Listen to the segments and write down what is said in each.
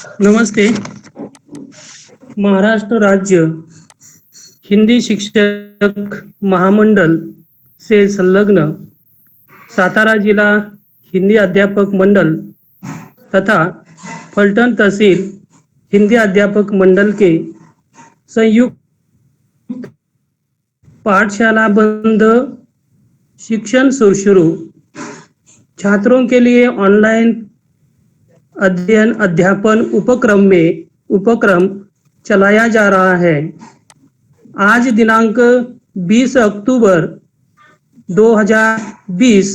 नमस्ते। महाराष्ट्र राज्य हिंदी शिक्षक महामंडल से संलग्न सातारा जिला हिंदी अध्यापक मंडल तथा फलटन तहसील हिंदी अध्यापक मंडल के संयुक्त पाठशाला बंद शिक्षण शुरू छात्रों के लिए ऑनलाइन अध्ययन अध्यापन उपक्रम चलाया जा रहा है। आज दिनांक 20 अक्टूबर 2020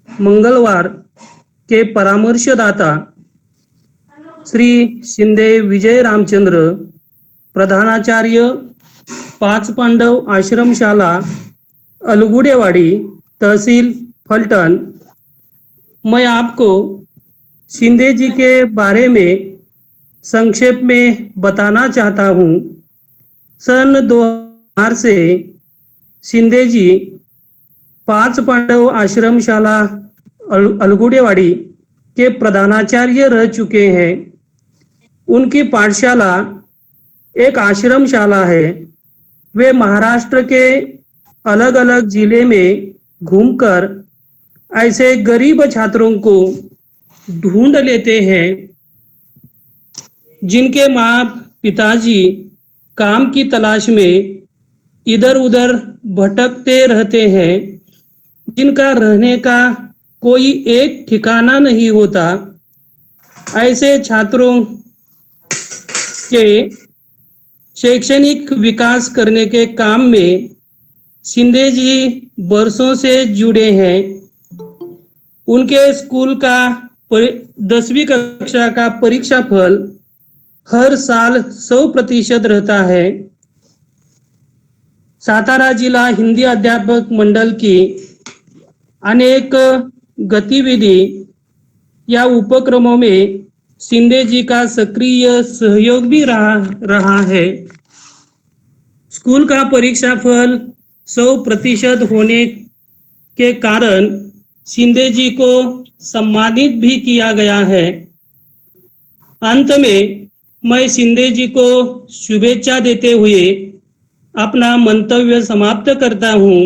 मंगलवार के परामर्शदाता श्री शिंदे विजय रामचंद्र, प्रधानाचार्य, पांच पांडव आश्रमशाला, अलगुड़ेवाड़ी, तहसील फलटन। मैं आपको शिंदे जी के बारे में संक्षेप में बताना चाहता हूँ। सन 2000 से शिंदे जी पांच पांडव आश्रमशाला अलगुड़ेवाड़ी के प्रधानाचार्य रह चुके हैं। उनकी पाठशाला एक आश्रमशाला है। वे महाराष्ट्र के अलग अलग जिले में घूमकर ऐसे गरीब छात्रों को ढूंढ लेते हैं जिनके माँ पिताजी काम की तलाश में इधर उधर भटकते रहते हैं, जिनका रहने का कोई एक ठिकाना नहीं होता। ऐसे छात्रों के शैक्षणिक विकास करने के काम में शिंदे जी वर्षों से जुड़े हैं। उनके स्कूल का 10वीं कक्षा का परीक्षा फल हर साल 100% रहता है। सातारा जिला हिंदी अध्यापक मंडल की अनेक गतिविधि या उपक्रमों में शिंदे जी का सक्रिय सहयोग भी रहा है। स्कूल का परीक्षा फल 100% होने के कारण शिंदे जी को सम्मानित भी किया गया है। अंत में मैं शिंदे जी को शुभेच्छा देते हुए अपना मंतव्य समाप्त करता हूँ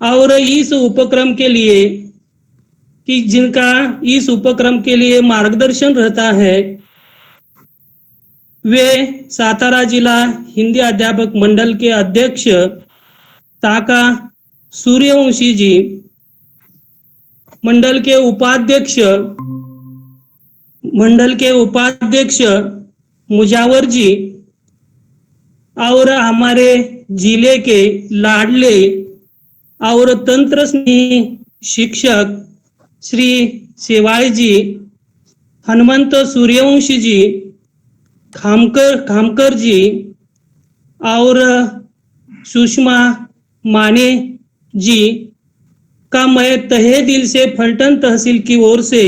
और इस उपक्रम के लिए जिनका इस उपक्रम के लिए मार्गदर्शन रहता है वे सातारा जिला हिंदी अध्यापक मंडल के अध्यक्ष ताका सूर्यवंशी जी, मंडल के उपाध्यक्ष मुजावर जी और हमारे जिले के लाडले और तंत्र शिक्षक श्री सेवाई जी, हनुमंत सूर्यवंशी जी, खामकर जी और सुषमा माने जी का मैं तहे दिल से फलटन तहसील की ओर से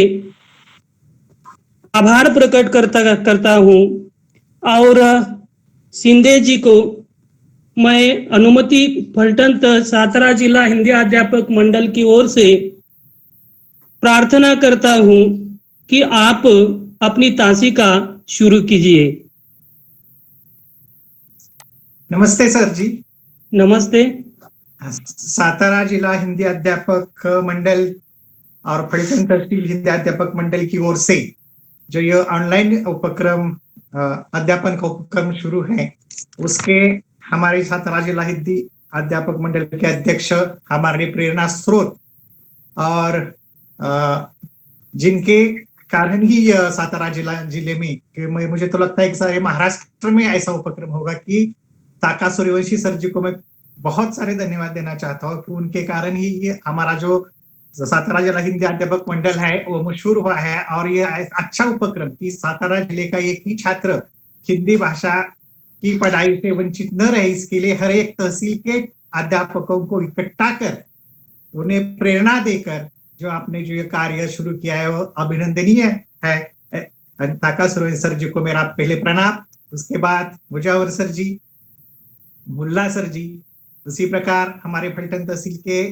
आभार प्रकट करता हूँ और शिंदे जी को मैं अनुमति फलटन सातारा जिला हिंदी अध्यापक मंडल की ओर से प्रार्थना करता हूँ कि आप अपनी तासिका शुरू कीजिए। नमस्ते सर जी। नमस्ते। सातारा जिला हिंदी अध्यापक मंडल और फलटन तहसील हिंदी अध्यापक मंडल की ओर से जो ये ऑनलाइन उपक्रम अध्यापन का उपक्रम शुरू है, उसके हमारे सातारा जिला हिंदी अध्यापक मंडल के अध्यक्ष हमारे प्रेरणा स्रोत और जिनके कारण ही सातारा जिले में मुझे तो लगता है कि सारे महाराष्ट्र में ऐसा उपक्रम होगा कि ताका सूर्यवंशी सर जी को मैं बहुत सारे धन्यवाद देना चाहता हूँ कि उनके कारण ही ये हमारा जो सातारा जिला हिंदी अध्यापक मंडल है वो मशहूर हुआ है। और ये अच्छा उपक्रम कि सातारा जिले का एक ही छात्र हिंदी भाषा की पढ़ाई से वंचित न रहे, इसके लिए हर एक तहसील के अध्यापकों को इकट्ठा कर उन्हें प्रेरणा देकर जो आपने जो ये कार्य शुरू किया है वो अभिनंदनीय है। ताका सूर्यवंशी सर जी को मेरा पहले प्रणाम, उसके बाद मुजावर सर जी, मुल्ला सर जी, उसी प्रकार हमारे फलटन तहसील के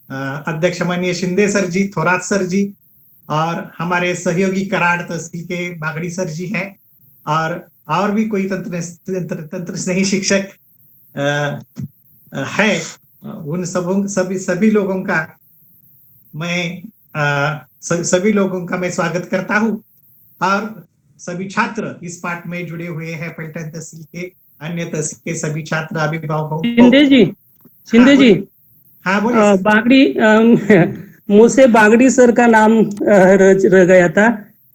अध्यक्ष माननीय शिंदे सर जी, थोरात सर जी और हमारे सहयोगी कराड़ तहसील के बागड़ी सर जी हैं, और भी कोई तंत्र स्नेही शिक्षक है। उन सभी लोगों का सभी लोगों का मैं स्वागत करता हूँ। और सभी छात्र इस पाठ में जुड़े हुए हैं, पलटन तहसील के, अन्य तहसील के सभी छात्र अभिभावकों को। शिंदे जी, हाँ बोलिए। बागड़ी मुझसे बागड़ी सर का नाम रह गया था।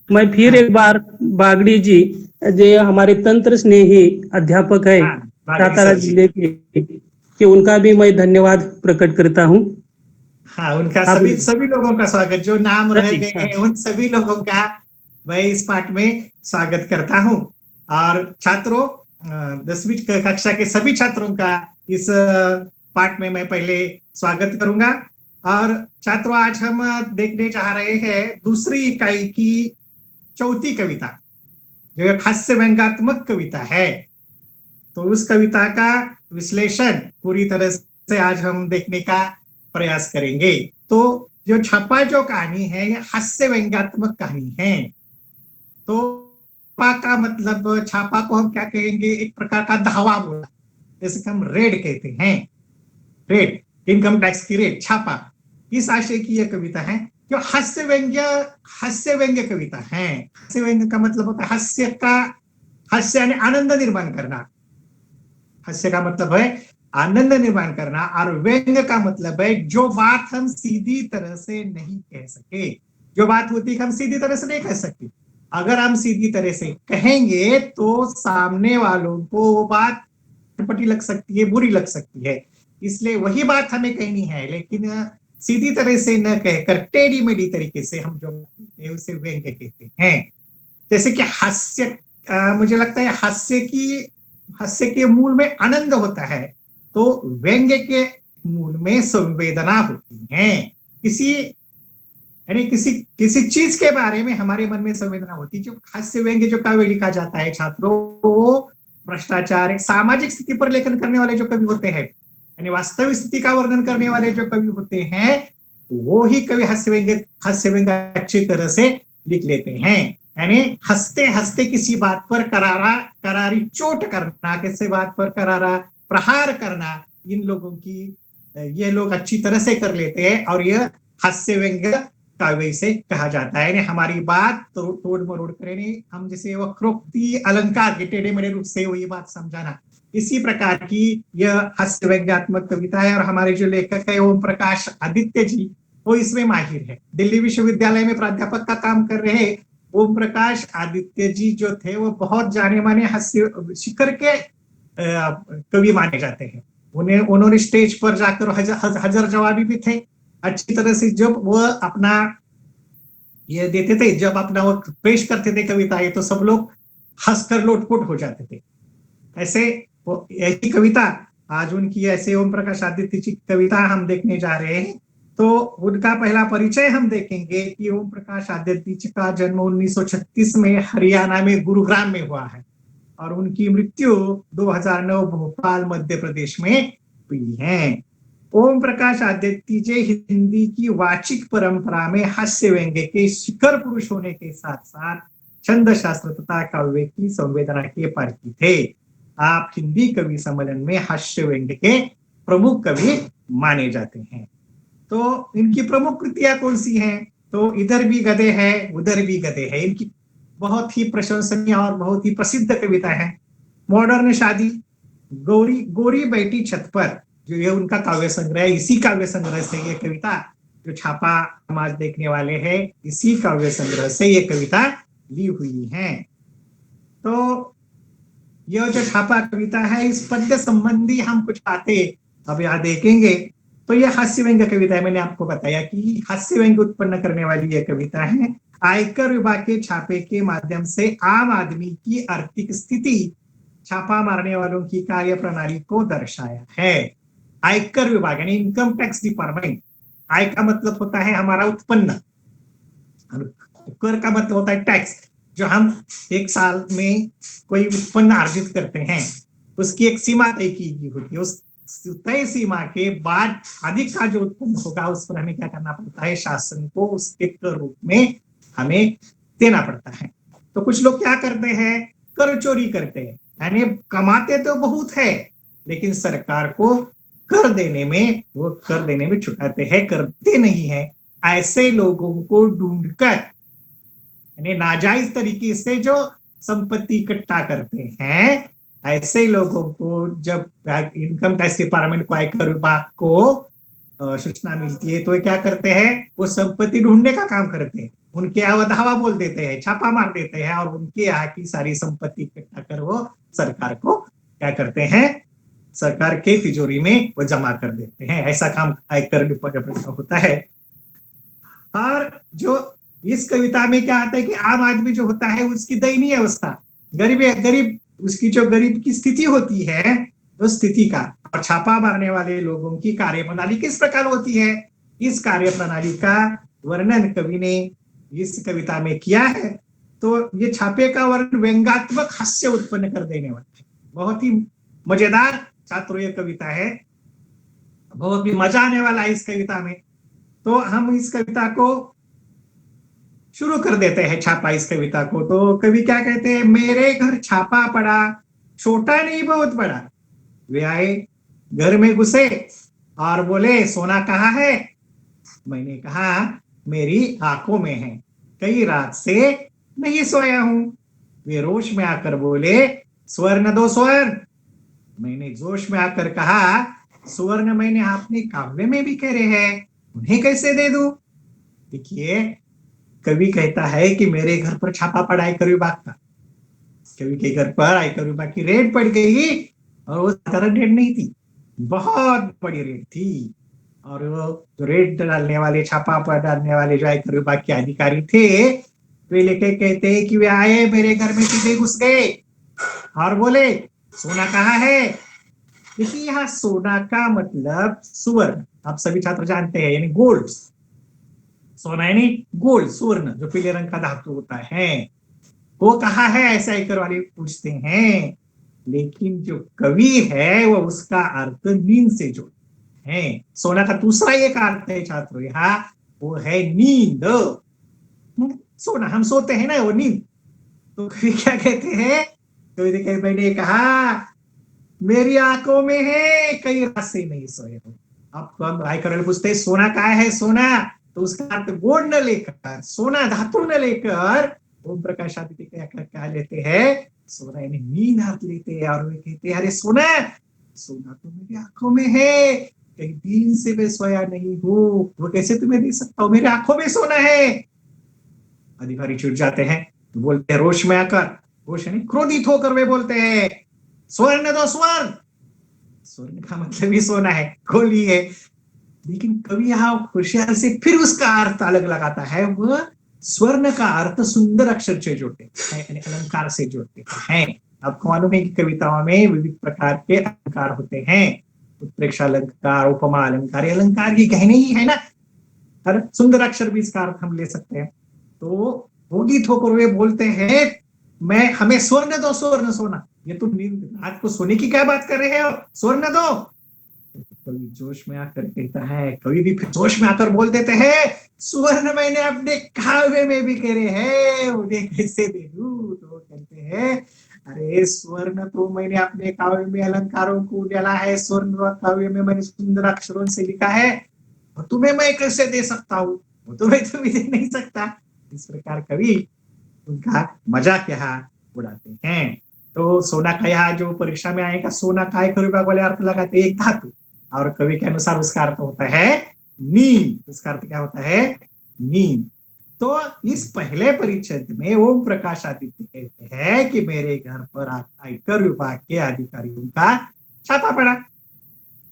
मैं फिर एक बार बागड़ी जी, जो हमारे तंत्र स्नेही अध्यापक है सातारा जिले के, कि उनका भी मैं धन्यवाद प्रकट करता हूँ। हाँ, उनका सभी लोगों का स्वागत, जो नाम रह गए हैं उन सभी लोगों का मैं इस पाठ में स्वागत करता हूँ। और छात्रों, 10वीं कक्षा के सभी छात्रों का इस पाठ में मैं पहले स्वागत करूंगा। और छात्रों, आज हम देखने जा रहे हैं दूसरी इकाई की चौथी कविता, जो एक हास्य व्यंग्यात्मक कविता है। तो उस कविता का विश्लेषण पूरी तरह से आज हम देखने का प्रयास करेंगे। तो जो छापा जो कहानी है, ये हास्य व्यंग्यात्मक कहानी है। तो छापा का मतलब, छापा को हम क्या कहेंगे, एक प्रकार का धावा बोला, जैसे हम रेड कहते हैं, रेड, इनकम टैक्स की रेड, छापा, इस आशय की यह कविता है। जो हास्य व्यंग्य कविता है। हास्य व्यंग्य का मतलब होता है हास्य यानी आनंद निर्माण करना। हास्य का मतलब है आनंद निर्माण करना, और व्यंग्य का मतलब है जो बात हम सीधी तरह से नहीं कह सके। जो बात होती है हम सीधी तरह से नहीं कह सकते, अगर हम सीधी तरह से कहेंगे तो सामने वालों को वो बात चटपटी लग सकती है, बुरी लग सकती है। इसलिए वही बात हमें कहनी है, लेकिन सीधी तरह से न कहकर टेढ़ी मेढ़ी तरीके से हम जो उसे व्यंग्य कहते हैं। जैसे कि हास्य, मुझे लगता है हास्य के मूल में आनंद होता है, तो व्यंग्य के मूल में संवेदना होती है। किसी चीज के बारे में हमारे मन में संवेदना होती है। जो हास्य व्यंग्य जो काव्य लिखा जाता है छात्रों, वो भ्रष्टाचार, एक सामाजिक स्थिति पर लेखन करने वाले जो कवि होते हैं, यानी वास्तविक स्थिति का वर्णन करने वाले जो कवि होते हैं, वो ही कवि हास्य व्यंग्य अच्छी तरह से लिख लेते हैं। यानी हंसते हंसते किसी बात पर करारी चोट करना, किसी बात पर करारा प्रहार करना, ये लोग अच्छी तरह से कर लेते हैं, और यह हास्य व्यंग्य काव्य से कहा जाता है। यानी हमारी बात तो तोड़ मरोड़ करें, हम जैसे वक्रोक्ति अलंकार के टेढ़े मेढ़े रूप से वही बात समझाना, इसी प्रकार की यह हास्य व्यंग्यात्मक कविता है। और हमारे जो लेखक है ओम प्रकाश आदित्य जी, वो इसमें माहिर है। दिल्ली विश्वविद्यालय में प्राध्यापक का काम कर रहे ओम प्रकाश आदित्य जी जो थे, वो बहुत जाने माने हास्य शिखर के कवि माने जाते हैं। उन्होंने स्टेज पर जाकर हजार जवाबी भी थे। अच्छी तरह से जब वो अपना ये देते थे, जब अपना वो पेश करते थे कविताएं, तो सब लोग हंसकर लोटपोट हो जाते थे। ऐसे वो यही कविता आज उनकी, ऐसे ओम प्रकाश आदित्य जी की कविता हम देखने जा रहे हैं। तो उनका पहला परिचय हम देखेंगे कि ओम प्रकाश आदित्य जी का जन्म 1936 में हरियाणा में गुरुग्राम में हुआ है, और उनकी मृत्यु 2009 भोपाल मध्य प्रदेश में हुई है। ओम प्रकाश आदित्य जी हिंदी की वाचिक परंपरा में हास्य व्यंग्य के शिखर पुरुष होने के साथ साथ छंद शास्त्र तथा काव्य की संवेदना के पारखी थे। आप हिंदी कवि सम्मेलन में हास्य व्यंग्य के प्रमुख कवि माने जाते हैं। तो इनकी प्रमुख कृतियां कौन सी हैं? तो इधर भी गधे हैं, उधर भी गधे हैं, इनकी बहुत ही प्रशंसनीय और बहुत ही प्रसिद्ध कविता है। मॉडर्न शादी, गोरी बैठी छत पर, जो ये उनका काव्य संग्रह है, इसी काव्य संग्रह से ये कविता, जो छापा हम आज देखने वाले हैं, इसी काव्य संग्रह से ये कविता ली हुई है। तो यह जो छापा कविता है, इस पद्य संबंधी हम कुछ बातें अब यहाँ देखेंगे। तो यह हास्य व्यंग्य कविता है। मैंने आपको बताया कि हास्य व्यंग्य उत्पन्न करने वाली यह कविता है। आयकर विभाग के छापे के माध्यम से आम आदमी की आर्थिक स्थिति, छापा मारने वालों की कार्य प्रणाली को दर्शाया है। आयकर विभाग यानी इनकम टैक्स डिपार्टमेंट। आय का मतलब होता है हमारा उत्पन्न, कर का मतलब होता है टैक्स। जो हम एक साल में कोई उत्पन्न अर्जित करते हैं, उसकी एक सीमा तय की गई होती है। उस तय सीमा के बाद अधिक का जो उत्पन्न होगा, उस पर हमें क्या करना पड़ता है, शासन को उसके कर रूप में हमें देना पड़ता है। तो कुछ लोग क्या करते हैं, कर चोरी करते हैं, यानी कमाते तो बहुत है लेकिन सरकार को कर देने में छुटाते हैं, करते नहीं है। ऐसे लोगों को ढूंढकर, यानी नाजायज तरीके से जो संपत्ति इकट्ठा करते हैं, ऐसे लोगों को जब इनकम टैक्स डिपार्टमेंट को, आयकर विभाग को सूचना मिलती है तो क्या करते हैं, वो संपत्ति ढूंढने का काम करते हैं, उनके यहाँ धावा बोल देते हैं, छापा मार देते हैं और उनके यहाँ की सारी संपत्ति इकट्ठा कर वो सरकार को क्या करते हैं, सरकार के तिजोरी में वो जमा कर देते हैं। ऐसा काम आयकर डिपार्टमेंट का होता है। और जो इस कविता में क्या आता है कि आम आदमी जो होता है उसकी दयनीय अवस्था, गरीब उसकी जो गरीब की स्थिति होती है, उस स्थिति का, और छापा मारने वाले लोगों की कार्य प्रणाली किस प्रकार होती है, इस कार्य प्रणाली का वर्णन कवि ने इस कविता में किया है। तो ये छापे का वर्णन व्यंग्यात्मक हास्य उत्पन्न कर देने वाला है। बहुत ही मजेदार छात्रों ये कविता है, बहुत ही मजा आने वाला है इस कविता में। तो हम इस कविता को शुरू कर देते हैं, छापा इस कविता को। तो कवि क्या कहते हैं, मेरे घर छापा पड़ा, छोटा नहीं बहुत बड़ा। वे आए, घर में घुसे और बोले सोना कहाँ है। मैंने कहा मेरी आंखों में है, कई रात से नहीं सोया हूं। वे रोश में आकर बोले स्वर्ण दो स्वर्ण। मैंने जोश में आकर कहा स्वर्ण मैंने अपने काव्य में भी करे हैं, उन्हें कैसे दे दूं। देखिए कवि कहता है कि मेरे घर पर छापा पड़ा आयकर विभाग का। कवि के घर पर आयकर विभाग की रेड पड़ गई और वो साधारण रेड नहीं थी, बहुत बड़ी रेड थी। और वो जो रेड डालने वाले, छापा पर डालने वाले जो आयकर विभाग के अधिकारी थे, वे लेके कहते हैं कि वे आए मेरे घर में, सीधे घुस गए और बोले सोना कहाँ है। देखिए यहाँ सोना का मतलब सुवर्ण, आप सभी छात्र जानते हैं, यानी गोल्ड। सोना यानी गोल्ड, स्वर्ण जो पीले रंग का धातु होता है, वो कहाँ है ऐसे आयकर वाले पूछते हैं। लेकिन जो कवि है वो उसका अर्थ नींद से जोड़ते हैं। सोना का दूसरा एक अर्थ है छात्रों यहाँ, वो है नींद। सोना हम सोते हैं ना, वो नींद। तो कवि क्या कहते हैं, कवि मैंने कहा मेरी आंखों में है, कई रात से नहीं सोए हो। अब हम आयकर वाले पूछते हैं सोना कहाँ है, सोना, तो उसका अर्थ गोल्ड न लेकर, सोना धातु न लेकर ओम प्रकाश आदित्य क्या लेते हैं, सोना यानी नींद अर्थ लेते हैं। और वे कहते हैं अरे सोना, सोना तो मेरी आंखों में है, कई दिन से मैं सोया नहीं हूँ, वो कैसे तुम्हें दे सकता हूँ, मेरी आंखों में सोना है। अधिकारी छूट जाते हैं, बोलते हैं रोष में आकर, रोष यानी क्रोधित होकर वे बोलते हैं स्वर्ण दो स्वर्ण। स्वर्ण का मतलब ही सोना है, गोली है। लेकिन कवि यहाँ होशियार से फिर उसका अर्थ अलग लगाता है। वह स्वर्ण का अर्थ सुंदर अक्षर से जोड़ते हैं, अलंकार से जोड़ते हैं। आपको मालूम है कि कविताओं में विविध प्रकार के अलंकार होते हैं, उत्प्रेक्ष अलंकार, उपमा अलंकार, अलंकार की गहने ही है ना, हर सुंदर अक्षर भी इसका अर्थ हम ले सकते हैं। तो क्रोधित होकर वे बोलते हैं मैं, हमें स्वर्ण दो, स्वर्ण सोना। ये तुम रात को सोने की क्या बात कर रहे हो, स्वर्ण दो। कवि जोश में आकर कहता है, कवि भी फिर जोश में आकर बोल देते हैं स्वर्ण मैंने अपने काव्य में भी करे हैं, उन्हें कैसे दे दूं। तो वो कहते हैं अरे स्वर्ण तो मैंने अपने काव्य में अलंकारों को डाला है, स्वर्ण काव्य में मैंने सुंदर अक्षरों से लिखा है, और तुम्हें मैं कैसे दे सकता हूँ, वो तुम्हें तो भी दे नहीं सकता। इस प्रकार कवि उनका मजाक यहाँ उड़ाते हैं। तो सोना का यहाँ जो परीक्षा में आएगा, सोना का आयकर विभाग वाले अर्थ लगाते एक धातु, और कवि के अनुसार उसका अर्थ होता है नींद। उसका अर्थ क्या होता है, नींद। तो इस पहले परिच्छेद में ओम प्रकाश आदित्य कहते हैं कि मेरे घर पर आयकर विभाग के अधिकारियों का छापा पड़ा।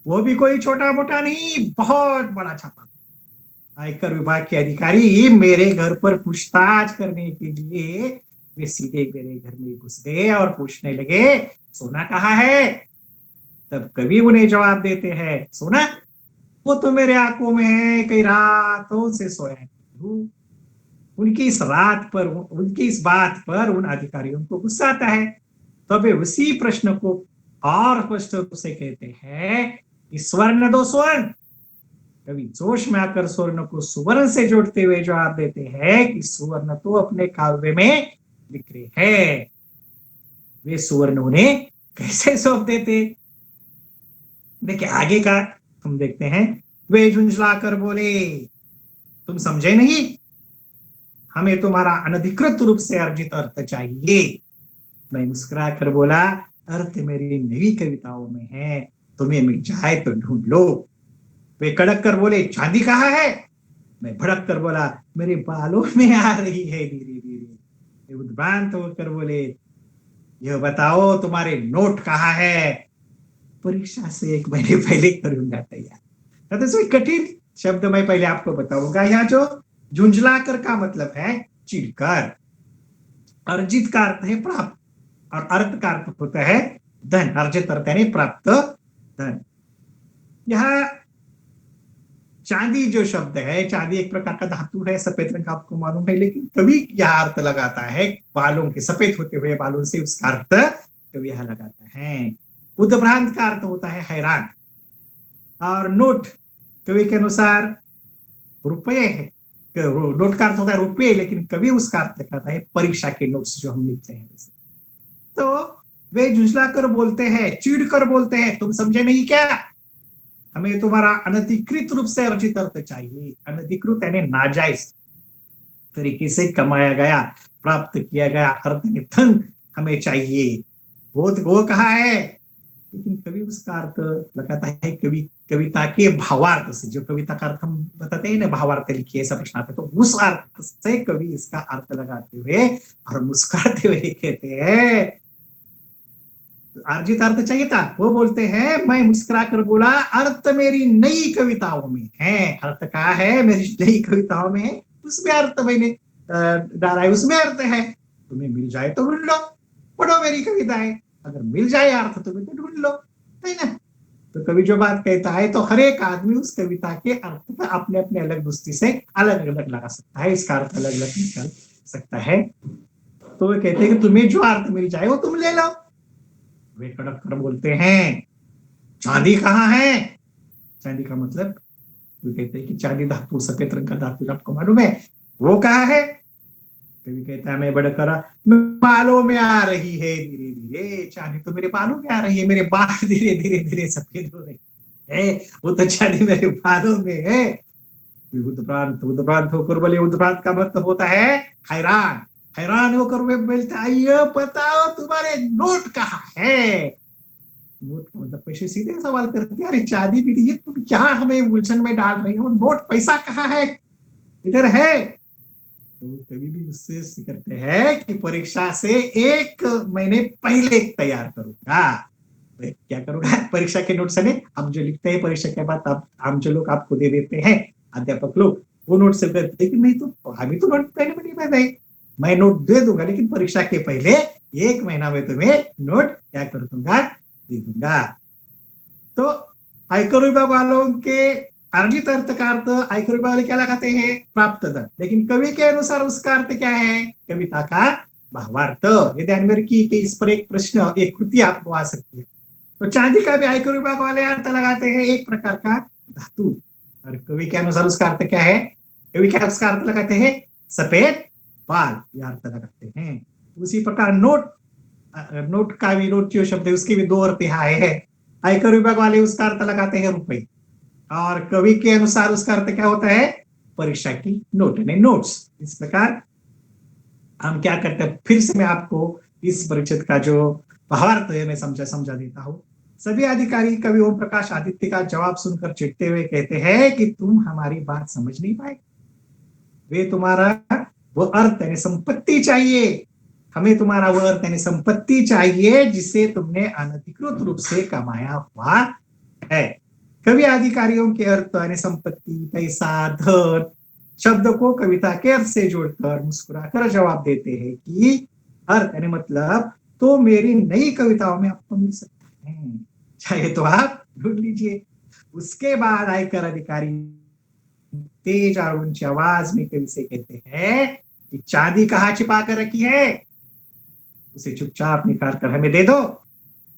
वो भी कोई छोटा मोटा नहीं, बहुत बड़ा छापा। आयकर विभाग के अधिकारी मेरे घर पर पूछताछ करने के लिए वे सीधे मेरे घर में घुस गए और पूछने लगे सोना कहाँ है। तब कवि उन्हें जवाब देते हैं सोना वो तो मेरे आंखों में है, कई रातों से सोया है। उनकी इस बात पर उन अधिकारियों को गुस्सा आता है। तो वे उसी प्रश्न को और स्पष्ट रूप से कहते हैं स्वर्ण दो स्वर्ण। कवि जोश में आकर स्वर्ण को सुवर्ण से जोड़ते हुए जवाब देते हैं कि सुवर्ण तो अपने काव्य में बिखरे है। वे सुवर्ण उन्हें कैसे सौंप देते? देखिए आगे का हम देखते हैं। वे झुंझलाकर बोले, तुम समझे नहीं, हमें तुम्हारा अनधिकृत रूप से अर्जित अर्थ चाहिए। मैं मुस्कुरा कर बोला, अर्थ मेरी नई कविताओं में है, तुम्हें मिल जाए तो ढूंढ लो। वे कड़क कर बोले, चांदी कहाँ है? मैं भड़क कर बोला, मेरे बालों में आ रही है धीरे धीरे। वे उद्भ्रांत होकर बोले, यह बताओ तुम्हारे नोट कहाँ है? परीक्षा से 1 महीने पहले करूंगा तैयार। तो इसमें कठिन शब्द मैं पहले आपको बताऊंगा। यहाँ जो झुंझलाकर का मतलब है चिढ़कर, अर्जित का अर्थ है प्राप्त, और अर्थ का अर्थ होता है धन। अर्जित अर्थ यानी प्राप्त धन। यहाँ चांदी जो शब्द है, चांदी एक प्रकार का धातु है, सफेद रंग का आपको मालूम है, लेकिन कभी यह अर्थ लगाता है बालों के सफेद होते हुए बालों से, उसका अर्थ कभी यह लगाता है। उद्भ्रांत का अर्थ होता है हैरान, और नोट कवि के अनुसार रुपये है। नोट का अर्थ होता है रुपये, लेकिन कभी उसका अर्थ करता है परीक्षा के नोट्स जो हम लिखते हैं। तो वे झुंझला कर बोलते हैं, चिढ़ कर बोलते हैं, तुम समझे नहीं क्या, हमें तुम्हारा अनधिकृत रूप से अर्जित अर्थ चाहिए। अनधिकृत यानी नाजायज तरीके से कमाया गया, प्राप्त किया गया अर्थ धन हमें चाहिए। वो कहा है, लेकिन कभी उसका अर्थ लगाता है कविता के भावार्थ से। जो कविता का अर्थ हम बताते हैं ना, भावार्थ लिखिए, ऐसा प्रश्न आता है, तो उस अर्थ से कवि इसका अर्थ लगाते हुए और मुस्कुराते हुए कहते हैं, अर्जित अर्थ चाहिए था। वो बोलते हैं, मैं मुस्कुरा कर बोला, अर्थ मेरी नई कविताओं में है। अर्थ कहा है, मेरी नई कविताओं में है, उसमें अर्थ मैंने डाला है, उसमें अर्थ है। तुम्हें मिल जाए तो ढूंढ लो, पढ़ो मेरी कविताएं, अगर मिल जाए अर्थ तुम्हें तो ढूंढ लो, है ना। तो कवि जो बात कहता है, तो हर एक आदमी उस कविता के अर्थ का अपने अपने अलग दृष्टि से अलग अलग लगा सकता है, इसका अर्थ अलग अलग निकल सकता है। तो वे कहते हैं कि तुम्हें जो अर्थ मिल जाए वो तुम ले लो। वे कड़क कर बोलते हैं, चांदी कहाँ है? चांदी का मतलब, वे कहते हैं कि चांदी धातु, सफेद रंग का धातु आपको मालूम है, वो कहाँ है? कभी कहता है, मैं बढ़कर बालों में आ रही है धीरे धीरे। चांदी तो मेरे बालों में आ रही है, मेरे बाल धीरे धीरे धीरे सफेद हो रहे हैं, वो तो चांदी मेरे बालों में है। उद्भ्रांत होकर बोले, उद्भ्रांत का मतलब होता है हैरान। हैरान होकर वे बोलते, आइए बताओ तुम्हारे नोट कहाँ है? नोट का मतलब पैसे। सीधे सवाल करते हैं, अरे चांदी भी दीजिए, तुम क्या हमें उलझन में डाल रही हो? नोट पैसा कहाँ है? इधर है। तो कभी भी उससे करते हैं कि परीक्षा से 1 महीने पहले तैयार करूंगा। क्या करूंगा? परीक्षा के नोट्स है, हम जो लिखते हैं परीक्षा के बाद, हम जो लोग आपको दे देते हैं अध्यापक लोग, वो नोट से करते, लेकिन नहीं तो अभी तो नोट पहले में नहीं बनाए, मैं नोट दे दूंगा, लेकिन परीक्षा के पहले 1 महीना में तुम्हें नोट क्या कर दूंगा, दे दूंगा। तो आयकर विभाग वालों के अर्जित अर्थ का अर्थ आयकर विभाग वाले क्या लगाते हैं? प्राप्त धन। लेकिन कवि के अनुसार उसका अर्थ क्या है? कविता का भावार्थ। ये ध्यान में रखिए कि इस पर एक प्रश्न, एक कृति आपको आ सकती है। तो चांदी का भी आयकर विभाग वाले अर्थ लगाते हैं, एक प्रकार का धातु, और कवि के अनुसार उसका अर्थ क्या है? कवि क्या उसका अर्थ लगाते हैं? सफेद बाल, यह अर्थ लगाते हैं। उसी प्रकार नोट का भी, नोट जो शब्द है उसके भी 2 अर्थ यहाँ है। आयकर विभाग वाले उसका अर्थ लगाते हैं रुपए, और कवि के अनुसार उसका अर्थ क्या होता है? परीक्षा की नोट यानी नोट्स। इस प्रकार हम क्या करते हैं, फिर से मैं आपको इस परिचित का जो भावार्थ है मैं समझा देता हूँ। सभी अधिकारी कवि ओम प्रकाश आदित्य का जवाब सुनकर चिढ़ते हुए कहते हैं कि तुम हमारी बात समझ नहीं पाए। वे तुम्हारा वो अर्थ यानी संपत्ति चाहिए, हमें तुम्हारा वो अर्थ यानी संपत्ति चाहिए जिसे तुमने अनधिकृत रूप से कमाया हुआ है। कवि अधिकारियों के अर्थ यानी संपत्ति, पैसा, धन शब्द को कविता के अर्थ से जोड़कर मुस्कुराकर जवाब देते हैं कि अर्थ यानी मतलब तो मेरी नई कविताओं में आपको मिल सकता है, चाहे तो आप ढूंढ लीजिए। उसके बाद आयकर अधिकारी तेज और ऊंची आवाज में कवि से कहते हैं कि चांदी कहाँ छिपा कर रखी है, उसे चुपचाप निकाल कर हमें दे दो।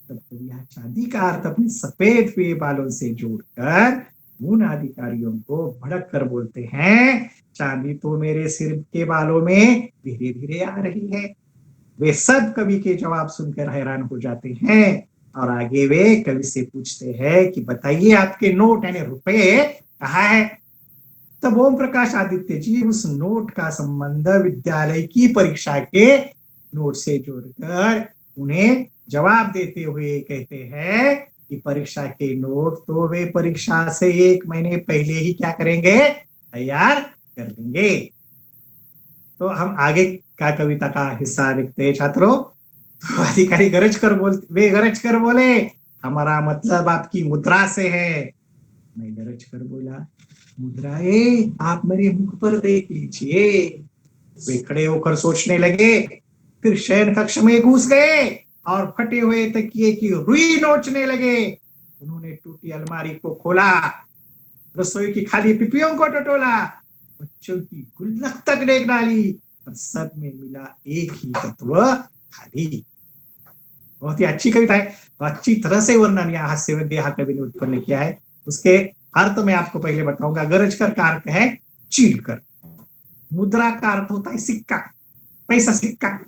तब कवि चांदी का अर्थ अपने सफेद हुए बालों से जोड़कर उन अधिकारियों को भड़क कर बोलते हैं, चांदी तो मेरे सिर के बालों में धीरे धीरे आ रही है। वे सब कवि के जवाब सुनकर हैरान हो जाते हैं और आगे वे कवि से पूछते हैं कि बताइए आपके नोट यानी रुपए कहाँ है। तब ओम प्रकाश आदित्य जी उस नोट का संबंध विद्यालय की परीक्षा के नोट से जोड़कर उन्हें जवाब देते हुए कहते हैं कि परीक्षा के नोट तो वे परीक्षा से 1 महीने पहले ही क्या करेंगे, तैयार कर लेंगे। तो हम आगे का कविता का हिस्सा देखते हैं छात्रों। तो अधिकारी गरज कर बोले, हमारा मतलब आपकी मुद्रा से है। मैं गरज कर बोला, मुद्राए आप मेरे मुख पर देख लीजिए। वे खड़े होकर सोचने लगे, फिर शयन कक्ष में घुस गए और फटे हुए तकिए की रुई नोचने लगे। उन्होंने टूटी अलमारी को खोला, रसोई की खाली पिपियों को टटोला, बच्चों की गुल्लक तक देख डाली और सब में मिला एक ही तत्व, खाली। बहुत ही अच्छी कविता है, तो अच्छी तरह से वर्णन यहाँ हास्यवद्य यहाँ कवि ने उत्पन्न किया है। उसके अर्थ मैं आपको पहले बताऊंगा। गरज कर का अर्थ है चीड़ कर, मुद्रा का अर्थ होता है सिक्का, पैसा सिक्का,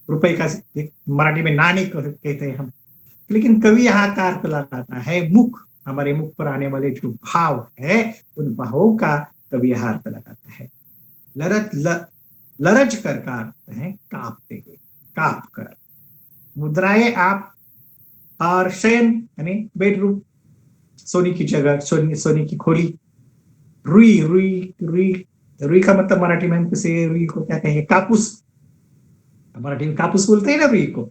रुपए का, मराठी में नाणी कहते हैं हम। लेकिन कवि यहाँ का अर्थ लगाता है मुख, हमारे मुख पर आने वाले जो भाव है उन भावों का कवि यहाँ अर्थ लगाता है। लरज कर का अर्थ है कांपते हुए, कांप कर। मुद्राएं आप और शयन यानी बेडरूम, सोनी की जगह, सोनी की खोली। रुई रुई रुई रुई का मतलब मराठी में हम किसी रुई को क्या कहेंगे, कापूस। मराठी में कापूस बोलते हैं ना रुई को।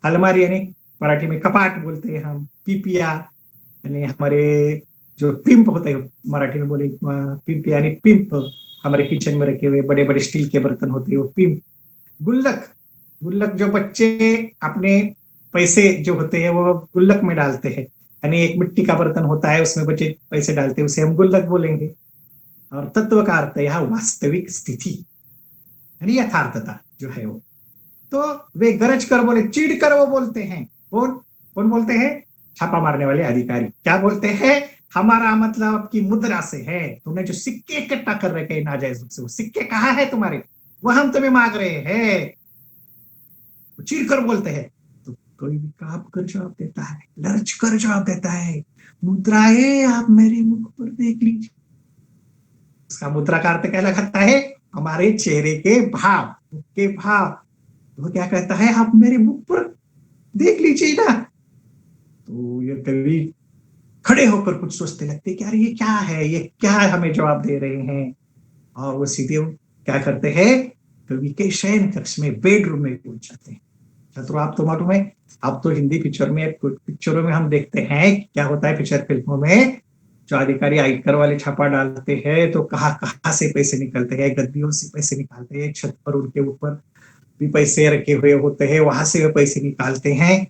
अलमारी यानी मराठी में कपाट बोलते हैं हम। पीपिया यानी हमारे जो पिंप होते हैं, मराठी में बोले पिंप यानी पिंप, हमारे किचन में रखे हुए बड़े बड़े स्टील के बर्तन होते हैं वो पिंप। गुल्लक, गुल्लक जो बच्चे अपने पैसे जो होते हैं वो गुल्लक में डालते हैं, यानी एक मिट्टी का बर्तन होता है उसमें बच्चे पैसे डालते हैं, उसे हम गुल्लक बोलेंगे। और तत्व का अर्थ है यहाँ वास्तविक स्थिति यानी यथार्थता जो है वो। तो वे गरज कर बोले, चिढ़ कर वो बोलते हैं। कौन बोलते हैं? छापा मारने वाले अधिकारी। क्या बोलते हैं? हमारा मतलब आपकी मुद्रा से है, तुमने जो सिक्के इकट्ठा कर रखे हैं नाजायज रूप से, वो सिक्के कहाँ है तुम्हारे, वो हम तुम्हें मांग रहे हैं। चिढ़ कर बोलते हैं। तो कोई भी कांप कर जवाब देता है, लर्ज कर जवाब देता है, मुद्राएं आप मेरे मुख पर देख लीजिए। उसका मुद्रा का अर्थ क्या लगाता है? हमारे चेहरे के भाव, मुख के भाव। वो क्या कहता है? आप मेरे मुख पर देख लीजिए ना। तो ये कवि खड़े होकर कुछ सोचते लगते कि यार ये क्या है, ये क्या हमें जवाब दे रहे हैं। और वो सीधे क्या करते हैं, कवि के शयन कक्ष में, बेडरूम में पहुंच जाते हैं। छात्रों आप तो मालूम है, अब तो हिंदी पिक्चरों में हम देखते हैं क्या होता है। पिक्चर फिल्मों में जो अधिकारी आयकर वाले छापा डालते हैं तो कहाँ से पैसे निकलते हैं, गद्दियों से पैसे निकालते हैं, छत पर उनके ऊपर भी पैसे रखे हुए होते हैं, वहां से वे पैसे निकालते हैं।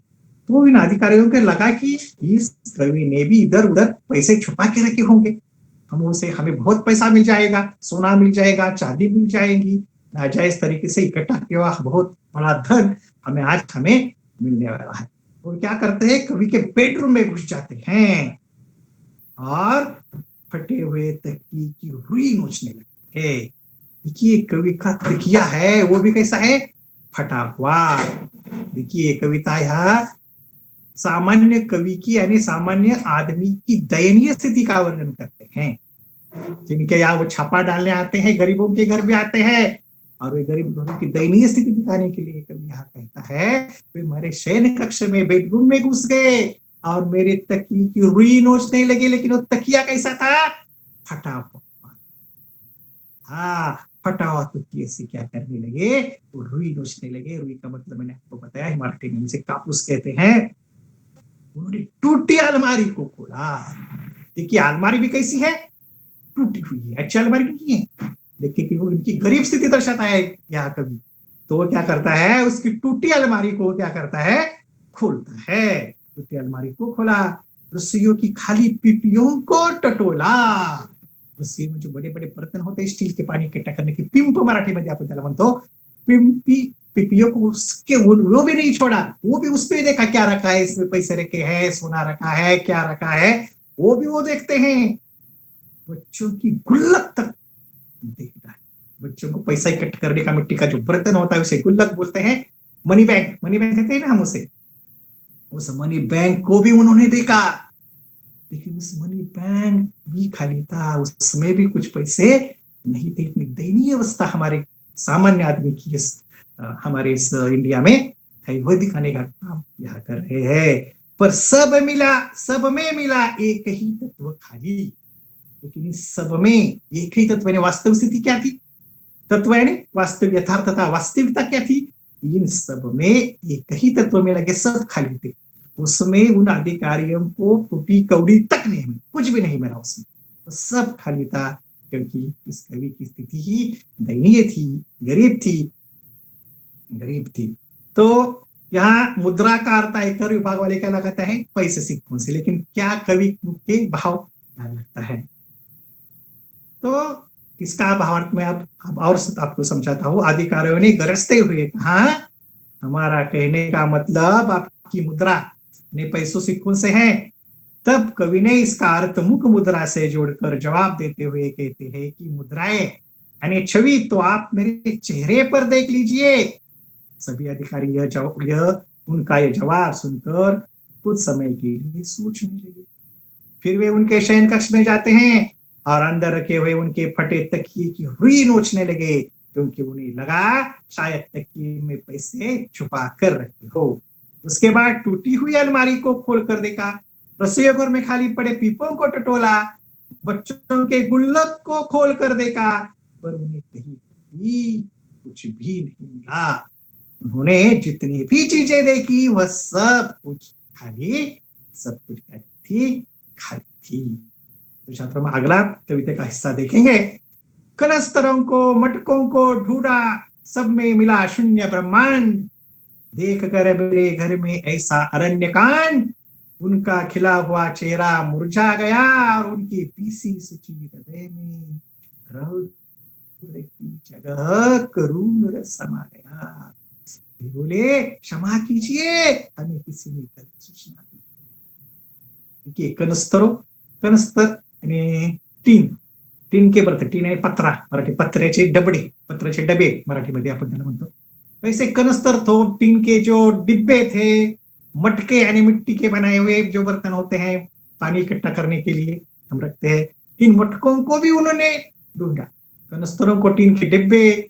तो इन अधिकारियों को लगा कि इस कवि ने भी इधर उधर पैसे छुपा के रखे होंगे, हमें बहुत पैसा मिल जाएगा, सोना मिल जाएगा, चांदी मिल जाएगी, नाजायज तरीके से इकट्ठा किया हुआ बहुत बड़ा धन हमें मिलने वाला है। तो क्या करते हैं, कवि के बेडरूम में घुस जाते हैं और फटे हुए तकिए की रुई नोचने लगते हैं। देखिए कवि का तकिया है वो भी कैसा है, फटा हुआ। देखिए कविता यहाँ सामान्य कवि की यानी सामान्य आदमी की दयनीय स्थिति का वर्णन करते हैं, जिनके यहाँ वो छापा डालने आते हैं, गरीबों के घर भी आते हैं, और वे गरीब लोगों की दयनीय स्थिति दिखाने के लिए कवि यहाँ कहता है, वे हमारे शयन कक्ष में बेडरूम में घुस गए और मेरे तकिए की रुई नोचने लगे। लेकिन वो तकिया कैसा था? फटा हुआ। हाँ, फटा हुआ तकिए से क्या करने लगे, वो रुई नोचने लगे। रुई का मतलब मैंने आपको बताया, मराठी में उसे कापूस कहते हैं। उन्होंने टूटी अलमारी को खोला। देखिए अलमारी भी कैसी है, टूटी हुई है, अच्छी अलमारी नहीं है। देखिए कि वो इनकी गरीब स्थिति दर्शाता है यहाँ कवि। तो वो क्या करता है, उसकी टूटी अलमारी को क्या करता है, खोलता है। टूटी अलमारी को खोला, रसोइयों की खाली पीपियों को टटोला। रसोई में जो बड़े बड़े बर्तन होते हैं स्टील के पानी इकट्ठा करने की, पिंप मराठी में आपण त्याला म्हणतो, पीपियों को उसके वो भी नहीं छोड़ा, वो भी उस पर देखा क्या रखा है, इसमें पैसे रखे हैं, सोना रखा है, क्या रखा है, वो भी वो देखते हैं। बच्चों की गुल्लक तक देखता है। बच्चों को पैसा इकट्ठा करने का मिट्टी का जो बर्तन होता है उसे गुल्लक बोलते हैं। मनी बैंक, मनी बैंक कहते हैं ना हम उसे, उस मनी बैंक को भी उन्होंने देखा, लेकिन उस मनी बैंक भी खाली था, उसमें भी कुछ पैसे नहीं थे। इतनी दयनीय अवस्था हमारे सामान्य आदमी की हमारे इस इंडिया में है, वह दिखाने का काम यहाँ कर रहे हैं। पर सब मिला, सब में मिला एक ही तत्व खाली। लेकिन इस सब में एक ही तत्व, वास्तव स्थिति क्या थी? तत्व यानी वास्तव, यथार्थता, वास्तविकता क्या थी? इन सब में एक ही तत्व में लगे सब खाली थे। उसमें उन अधिकारियों को फूटी कौड़ी तक नहीं मिली, कुछ भी नहीं मिला उसमें, तो सब खाली था, क्योंकि इस कवि की स्थिति ही दयनीय थी, गरीब थी, गरीब थी। तो यहाँ मुद्रा का अर्थ आयकर विभाग वाले क्या लगाता है? पैसे सिक्कों से। लेकिन क्या कवि के भाव क्या लगता है? तो इसका भावार्थ में अब और आपको समझाता हूँ। अधिकारियों ने गरजते हुए कहा, हमारा कहने का मतलब आपकी मुद्रा ने पैसों सिक्कों से है। तब कवि ने इसका अर्थ मुख मुद्रा से जोड़कर जवाब देते हुए कहते हैं कि मुद्राएं यानी छवि तो आप मेरे चेहरे पर देख लीजिए। सभी अधिकारी उनका यह जवाब सुनकर कुछ समय के लिए सोचने लगे। फिर वे उनके शयन कक्ष में जाते हैं और अंदर रखे हुए उनके फटे तकिए की रुई नोचने लगे, क्योंकि उन्हें लगा शायद तकिए में पैसे छुपा कर रखे हो। उसके बाद टूटी हुई अलमारी को खोल कर देखा, रसोई घर में खाली पड़े पीपों को टटोला, बच्चों के गुल्लक को खोल कर देखा, पर उन्हें कहीं भी कुछ भी नहीं मिला। उन्होंने जितनी भी चीजें देखी वह सब कुछ खाली, सब कुछ थी, खाली थी। तो छात्रों में अगला कविता का हिस्सा देखेंगे। कनस्तरों को, मटकों को ढूंढा, सब में मिला शून्य ब्रह्मांड। देख कर मेरे घर में ऐसा अरण्यकांड, उनका खिला हुआ चेहरा मुरझा गया और उनकी पीसी सूची हृदय में रौद्र की जगह करुण रस समा गया। बोले, क्षमा कीजिए, हमें किसी ने गलत सूचना दी। देखिए, कनस्तर यानी टीन, टीन के बर्तन, टीन आहे पत्रा, मराठी पत्र्याचे डबडे, पत्र्याचे डबे मराठीमध्ये आपण त्याला म्हणतो। वैसे कनस्तर तो टीन के जो डिब्बे थे, मटके यानी मिट्टी के बनाए हुए जो बर्तन होते हैं पानी इकट्ठा करने के लिए हम रखते हैं, इन मटकों को भी उन्होंने ढूंढा। कनस्तरों को, टीन के डिब्बे,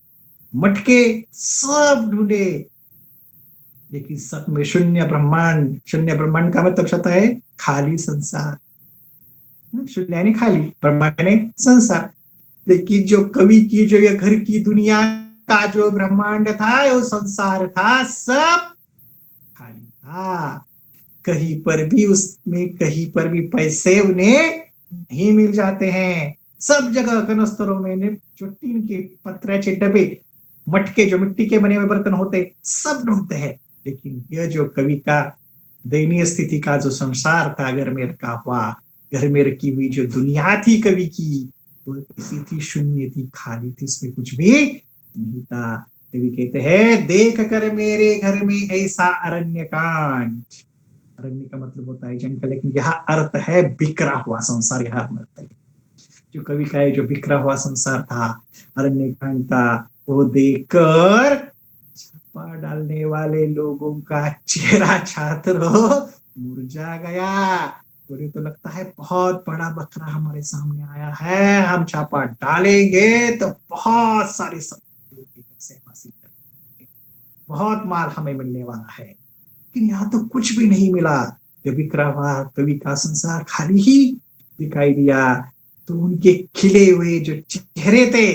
मटके सब ढूंढे, लेकिन सब में शून्य ब्रह्मांड। शून्य ब्रह्मांड का मतलब होता है खाली संसार। शून्य यानी खाली, ब्रह्मांड यानी संसार। लेकिन जो कवि की जो ये घर की दुनिया का जो ब्रह्मांड था, वो संसार था, सब खाली था। कहीं पर भी उसमें कहीं पर भी पैसे उन्हें नहीं मिल जाते हैं। सब जगह कनस्तरों में जो टीन के पत्र्याचे डबे, मटके जो मिट्टी के बने हुए बर्तन होते, सब ढूंढते हैं। लेकिन यह जो कवि का दयनीय स्थिति का जो संसार था, घर में रखा हुआ, घर में रखी हुई जो दुनिया थी कवि की, वो किसी थी, शून्य थी, खाली थी, उसमें कुछ भी नहीं था। कवि कहते हैं, देख कर मेरे घर में ऐसा अरण्यकांड। अरण्य का मतलब होता है जंगल, लेकिन यहाँ अर्थ है बिखरा हुआ संसार। यहाँ अर्थ है जो कवि का है, जो बिखरा हुआ संसार था, अरण्यकांड था, वो देखकर छापा डालने वाले लोगों का चेहरा छात्रों मुरझा गया। मुझे तो लगता है बहुत बड़ा बकरा हमारे सामने आया है, हम छापा डालेंगे तो बहुत सारी बहुत माल हमें मिलने वाला है। लेकिन यहाँ तो कुछ भी नहीं मिला। जब बिखरा हुआ कवि का संसार खाली ही दिखाई दिया, तो उनके खिले हुए जो चेहरे थे,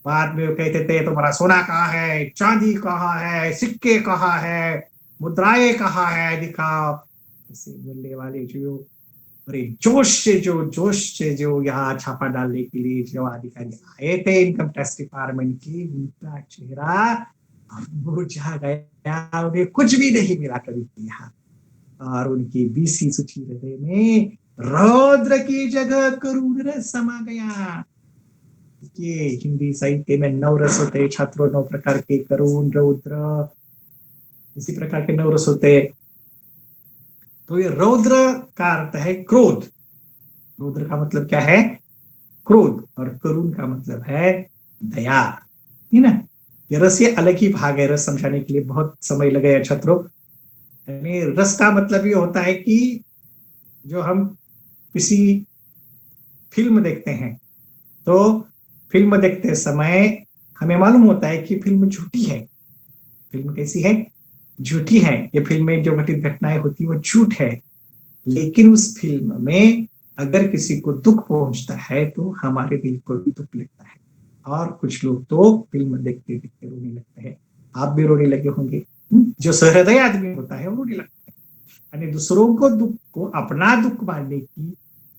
बाद में वो कहते थे, तुम्हारा सोना कहाँ है, चांदी कहाँ है, सिक्के कहाँ है, मुद्राएं कहाँ है, दिखाओ। ऐसे बोलने वाले जो बड़े जोश से जो यहाँ छापा डालने के लिए जो अधिकारी आए थे इनकम टैक्स डिपार्टमेंट की, उनका चेहरा बुझा गया, उन्हें कुछ भी नहीं मिला कभी यहाँ। और उनकी बीसी सूची हृदय में रौद्र की जगह करुण रस समा गया। ये हिंदी साहित्य में 9 रस होते हैं छात्रों, 9 प्रकार के, करुण, रौद्र, इसी प्रकार के 9 रस होते हैं। तो ये रौद्र का अर्थ है क्रोध। रौद्र का मतलब क्या है? क्रोध, और करुण का मतलब है दया, है ना। ये रस ये अलग ही भाग है, रस समझाने के लिए बहुत समय लगेगा छात्रों। यानी रस का मतलब ये होता है कि जो हम किसी फिल्म देखते हैं, तो फिल्म देखते समय हमें मालूम होता है कि फिल्म झूठी है। फिल्म कैसी है? झूठी है। ये फिल्म में जो घटित घटनाएं होती है वो झूठ है, लेकिन उस फिल्म में अगर किसी को दुख पहुंचता है तो हमारे दिल को भी दुख लगता है। और कुछ लोग तो फिल्म देखते देखते रोने लगते हैं। आप भी रोने लगे होंगे। जो सहृदय आदमी होता है वो रोने लगता है। यानी दूसरों को दुख को अपना दुख मानने की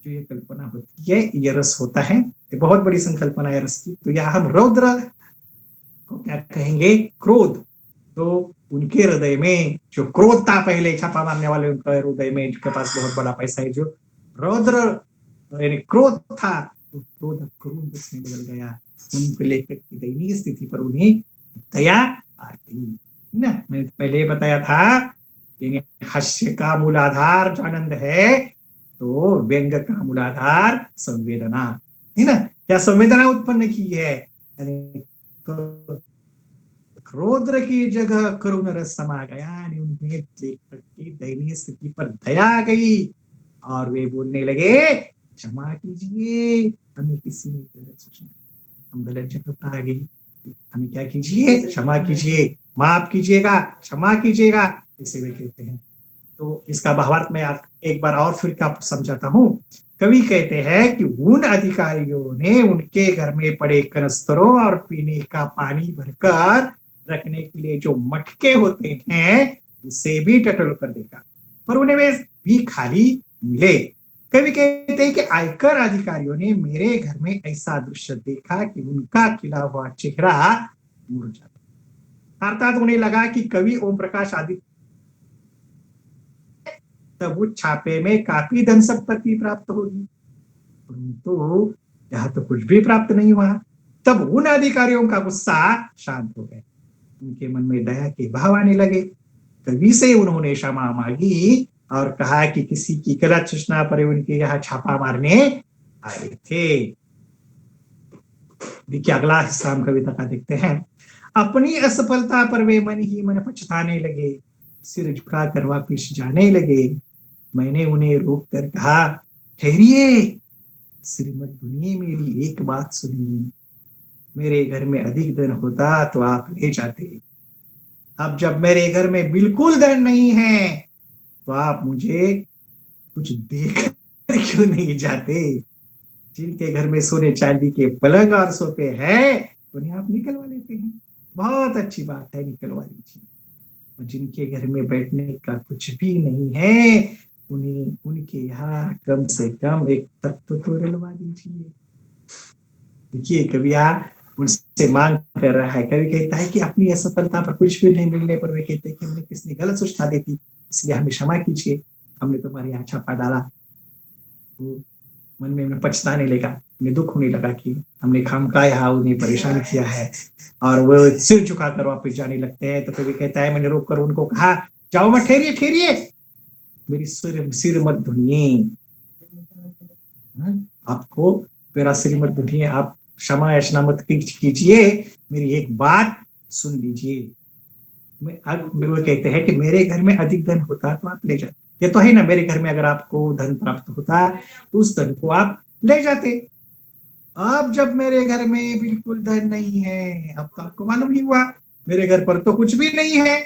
जो ये कल्पना होती है, ये रस होता है। ये बहुत बड़ी संकल्पना है रस की। तो यहाँ हम रौद्र को क्या कहेंगे? क्रोध। तो उनके हृदय में जो क्रोध था, पहले छापा मारने वाले उनके हृदय में, जिनके पास बहुत बड़ा पैसा है, जो रौद्र यानी क्रोध था, तो क्रोध क्रोध में बदल गया। उनको लेकर की दयनीय स्थिति पर उन्हें दया आ गई ना। मैंने पहले बताया था कि हास्य का मूलाधार जो आनंद है, तो व्यंग का मूलाधार संवेदना है ना। क्या संवेदना उत्पन्न की है? क्रोध की जगह करुण रस समा गया, उन्हें देखकर की दयनीय स्थिति पर दया आ गई और वे बोलने लगे, क्षमा कीजिए, हमें किसी ने गलत सोचा, हम गलत जगह पर आ गई, हमें क्या कीजिए? क्षमा कीजिए, माफ कीजिएगा, क्षमा कीजिएगा, इसे वे कहते हैं। तो इसका भावार्थ मैं आप एक बार और फिर क्या समझाता हूँ। कवि कहते हैं कि उन अधिकारियों ने उनके घर में पड़े कनस्तरों और पीने का पानी भरकर रखने के लिए जो मटके होते हैं, उसे भी टटोल कर देखा, पर उन्हें वे भी खाली मिले। कवि कहते हैं कि आयकर अधिकारियों ने मेरे घर में ऐसा दृश्य देखा कि उनका खिला हुआ चेहरा मुरझा। अर्थात उन्हें लगा कि कवि ओम प्रकाश आदि तब उस छापे में काफी धन संपत्ति प्राप्त होगी, परंतु यहाँ तो कुछ भी प्राप्त नहीं हुआ। तब उन अधिकारियों का गुस्सा शांत हो गया, उनके मन में दया के भाव आने लगे। कवि से उन्होंने क्षमा मांगी और कहा कि किसी की गलत सूचना पर उनके यहाँ छापा मारने आए थे। देखिए अगला हिस्सा हम कविता का देखते हैं। अपनी असफलता पर वे मन ही मन पछताने लगे, सिर झुकाकर वापिस जाने लगे। मैंने उन्हें रोक कर कहा, ठहरिए, श्रीमत सुनिए, मेरी एक बात सुनिए। मेरे घर में अधिक धन होता तो आप ले जाते। अब जब मेरे घर में बिल्कुल धन नहीं है, तो आप मुझे कुछ देकर क्यों नहीं जाते? जिनके घर में सोने चांदी के पलंग और सोफे हैं, उन्हें आप निकलवा लेते हैं। बहुत अच्छी बात है, निकलवा लीजिए। और जिनके घर में बैठने का कुछ भी नहीं है, उन्हें उनके यहाँ कम से कम एक तख्त तो डलवा दीजिए। देखिए कविया उनसे मांग कर रहा है। कवि कहता है कि अपनी असफलता पर कुछ भी नहीं मिलने पर वे कहते हैं कि हमने किसने गलत सूचना दी थी, इसलिए हमें क्षमा कीजिए, हमने तुम्हारे यहाँ छापा डाला। तो मन में पछताने लगा, उन्हें दुख होने लगा कि हमने खामखा यहाँ उन्हें परेशान किया है, और वो सिर झुकाकर वापस जाने लगते हैं। तो कभी कहता है, मैंने रोक कर उनको कहा, जाओ मत, ठहरिए ठहरिए, मेरी सिर मत धुनिए, आपको मेरा सिर मत धुनिए, आप क्षमा याचना मत कीजिए, मेरी एक बात सुन लीजिए। वो कहते हैं कि मेरे घर में अधिक धन होता तो आप ले जाते। ये तो है ना, मेरे घर में अगर आपको धन प्राप्त होता तो उस धन को आप ले जाते। अब जब मेरे घर में बिल्कुल धन नहीं है, अब तो आपको मालूम ही हुआ मेरे घर पर तो कुछ भी नहीं है,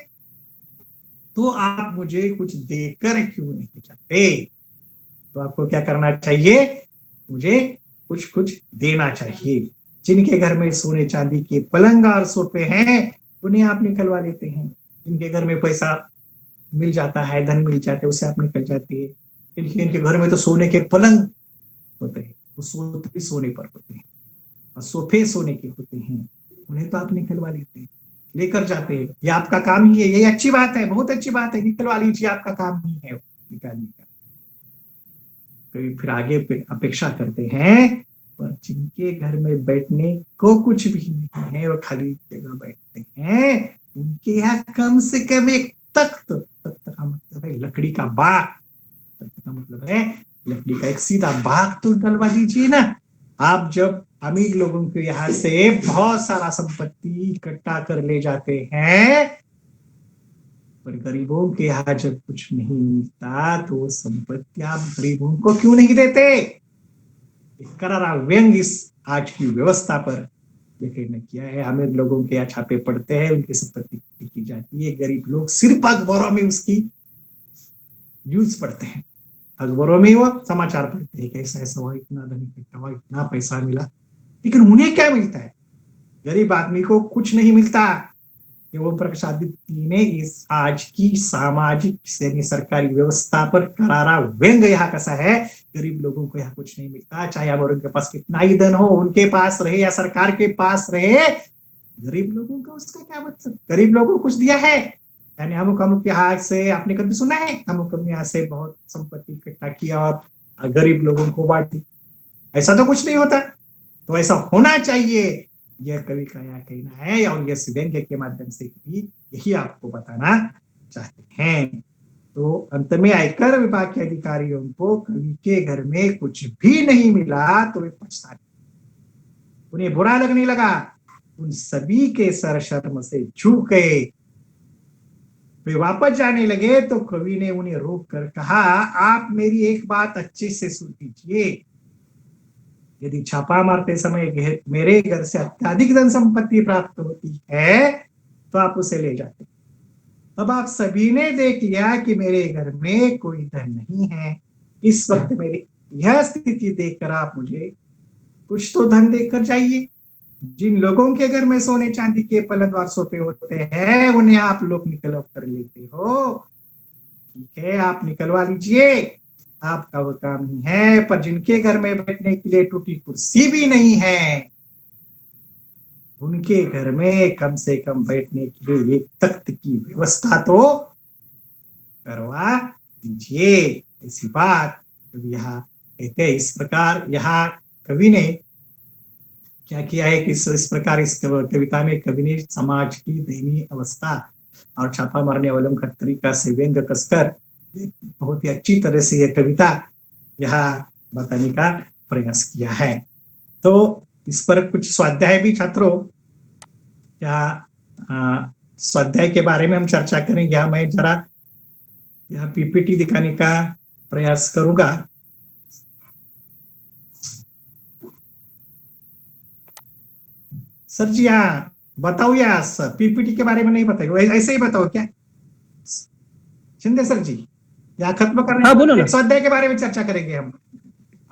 तो आप मुझे कुछ देकर क्यों नहीं जाते? तो आपको क्या करना चाहिए? मुझे कुछ कुछ देना चाहिए। जिनके घर में सोने चांदी के पलंग और सोफे हैं, उन्हें आप निकलवा लेते हैं। जिनके घर में पैसा मिल जाता है, धन मिल जाता है, उसे आप निकल जाती है। इनके घर में तो सोने के पलंग होते हैं, वो सोते भी सोने पर होते हैं, और सोफे सोने के होते हैं, उन्हें तो आप निकलवा लेते हैं, लेकर जाते हैं। ये आपका काम ही है, ये अच्छी बात है, बहुत अच्छी बात है, निकलवा लीजिए, आपका काम ही है निकालने का। फिर आगे अपेक्षा करते हैं, पर जिनके घर में बैठने को कुछ भी नहीं है, वो खाली जगह बैठते हैं, उनके यहाँ कम से कम एक तख्त का मतलब है लकड़ी का बाग, तख्त का मतलब है लकड़ी का एक सीधा बाग तो डलवा दीजिए ना। आप जब अमीर लोगों के यहाँ से बहुत सारा संपत्ति इकट्ठा कर ले जाते हैं, पर गरीबों के यहाँ जब कुछ नहीं मिलता तो वो संपत्ति आप गरीबों को क्यों नहीं देते? एक करारा व्यंग इस आज की व्यवस्था पर लेकिन ने किया है। अमीर लोगों के यहाँ छापे पड़ते हैं, उनकी संपत्ति की जाती है, गरीब लोग सिर्फ अखबारों में उसकी न्यूज पढ़ते हैं, अखबारों में वो समाचार पढ़ते हैं, कैसा ऐसा हुआ, इतना धन इकट्ठा हुआ, इतना पैसा मिला, लेकिन उन्हें क्या मिलता है? गरीब आदमी को कुछ नहीं मिलता। एवं प्रकाशादित्य ने इस आज की सामाजिक सेमी सरकारी व्यवस्था पर करारा व्यंग यहाँ कसा है। गरीब लोगों को यहाँ कुछ नहीं मिलता, चाहे अब उनके पास कितना ही धन हो, उनके पास रहे या सरकार के पास रहे, गरीब लोगों का उसका क्या मतलब? गरीब लोगों को कुछ दिया है? यानी अमुक अमुक यहाँ से आपने कभी सुना है अमुक अमुक यहाँ से बहुत संपत्ति इकट्ठा किया और गरीब लोगों को बांट दी? ऐसा तो कुछ नहीं होता। तो ऐसा होना चाहिए, यह कवि का यहाँ कहना है, और यह व्यंग्य के माध्यम से भी यही आपको बताना चाहते हैं। तो अंत में आयकर विभाग के अधिकारियों को कवि के घर में कुछ भी नहीं मिला तो वे पछताए, उन्हें बुरा लगने लगा, उन सभी के सर शर्म से झुक गए। वे वापस जाने लगे तो कवि ने उन्हें रोक कर कहा, आप मेरी एक बात अच्छे से सुन लीजिए, यदि छापा मारते समय मेरे घर से अत्यधिक धन संपत्ति प्राप्त होती है तो आप उसे ले जाते। अब आप सभी ने देख लिया कि मेरे घर में कोई धन नहीं है, इस वक्त मेरी यह स्थिति देखकर आप मुझे कुछ तो धन देकर जाइए। जिन लोगों के घर में सोने चांदी के पलंग सोफे होते हैं उन्हें आप लोग निकलवा कर लेते हो, ठीक है, आप निकलवा लीजिए, आपका वो काम नहीं है। पर जिनके घर में बैठने के लिए टूटी कुर्सी भी नहीं है, उनके घर में कम से कम बैठने के लिए एक तख्त की व्यवस्था तो करवा दीजिए। ऐसी बात यहाँ कहते हैं। इस प्रकार यहाँ कवि ने क्या किया है कि इस प्रकार इस कविता में कवि ने समाज की दयनीय अवस्था और छापा मारने वालों का तरीका से व्यंग कसकर बहुत ही अच्छी तरह से यह कविता यहाँ बताने का प्रयास किया है। तो इस पर कुछ स्वाध्याय भी छात्रों, यहाँ स्वाध्याय के बारे में हम चर्चा करेंगे। यहाँ मैं जरा यहाँ पीपीटी दिखाने का प्रयास करूंगा। सर जी यहाँ बताओ, या सर पीपीटी के बारे में नहीं बताइए, ऐसे ही बताओ क्या शिंदे सर जी? या खत्म करने? हाँ बोलो ना। स्वाध्याय के बारे में चर्चा करेंगे हम।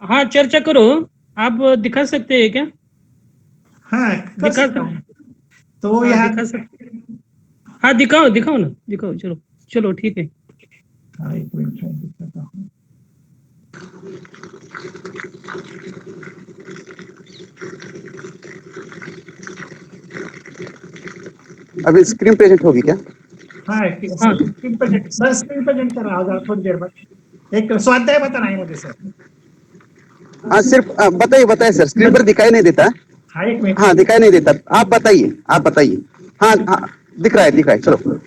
हाँ चर्चा करो, आप दिखा सकते हैं क्या? हाँ दिखा सकते हूँ। तो हाँ, यहाँ दिखा सकते। हाँ दिखाओ दिखाओ ना, दिखाओ, चलो चलो ठीक है। हाँ एक मिनट दिखाता हूँ। अभी स्क्रीन प्रेजेंट होगी क्या? हाँ screen present, sir screen present कर रहा होगा थोड़ी देर बाद। एक स्वाध्याय बताना है मुझे सर। हाँ सिर्फ बताइए बताइए सर, स्क्रीन पर दिखाई नहीं देता। हाँ एक मिनट। हाँ दिखाई नहीं देता, आप बताइए आप बताइए। हाँ हाँ दिख रहा है चलो।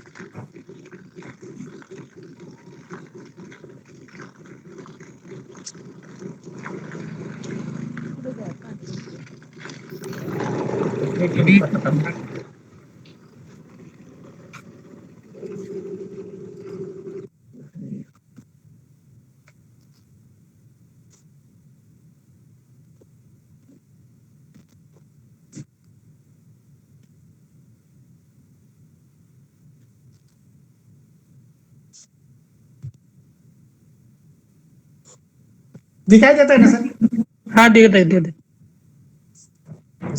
दिखाई देता है ना सर? हाँ दिखाई देता है,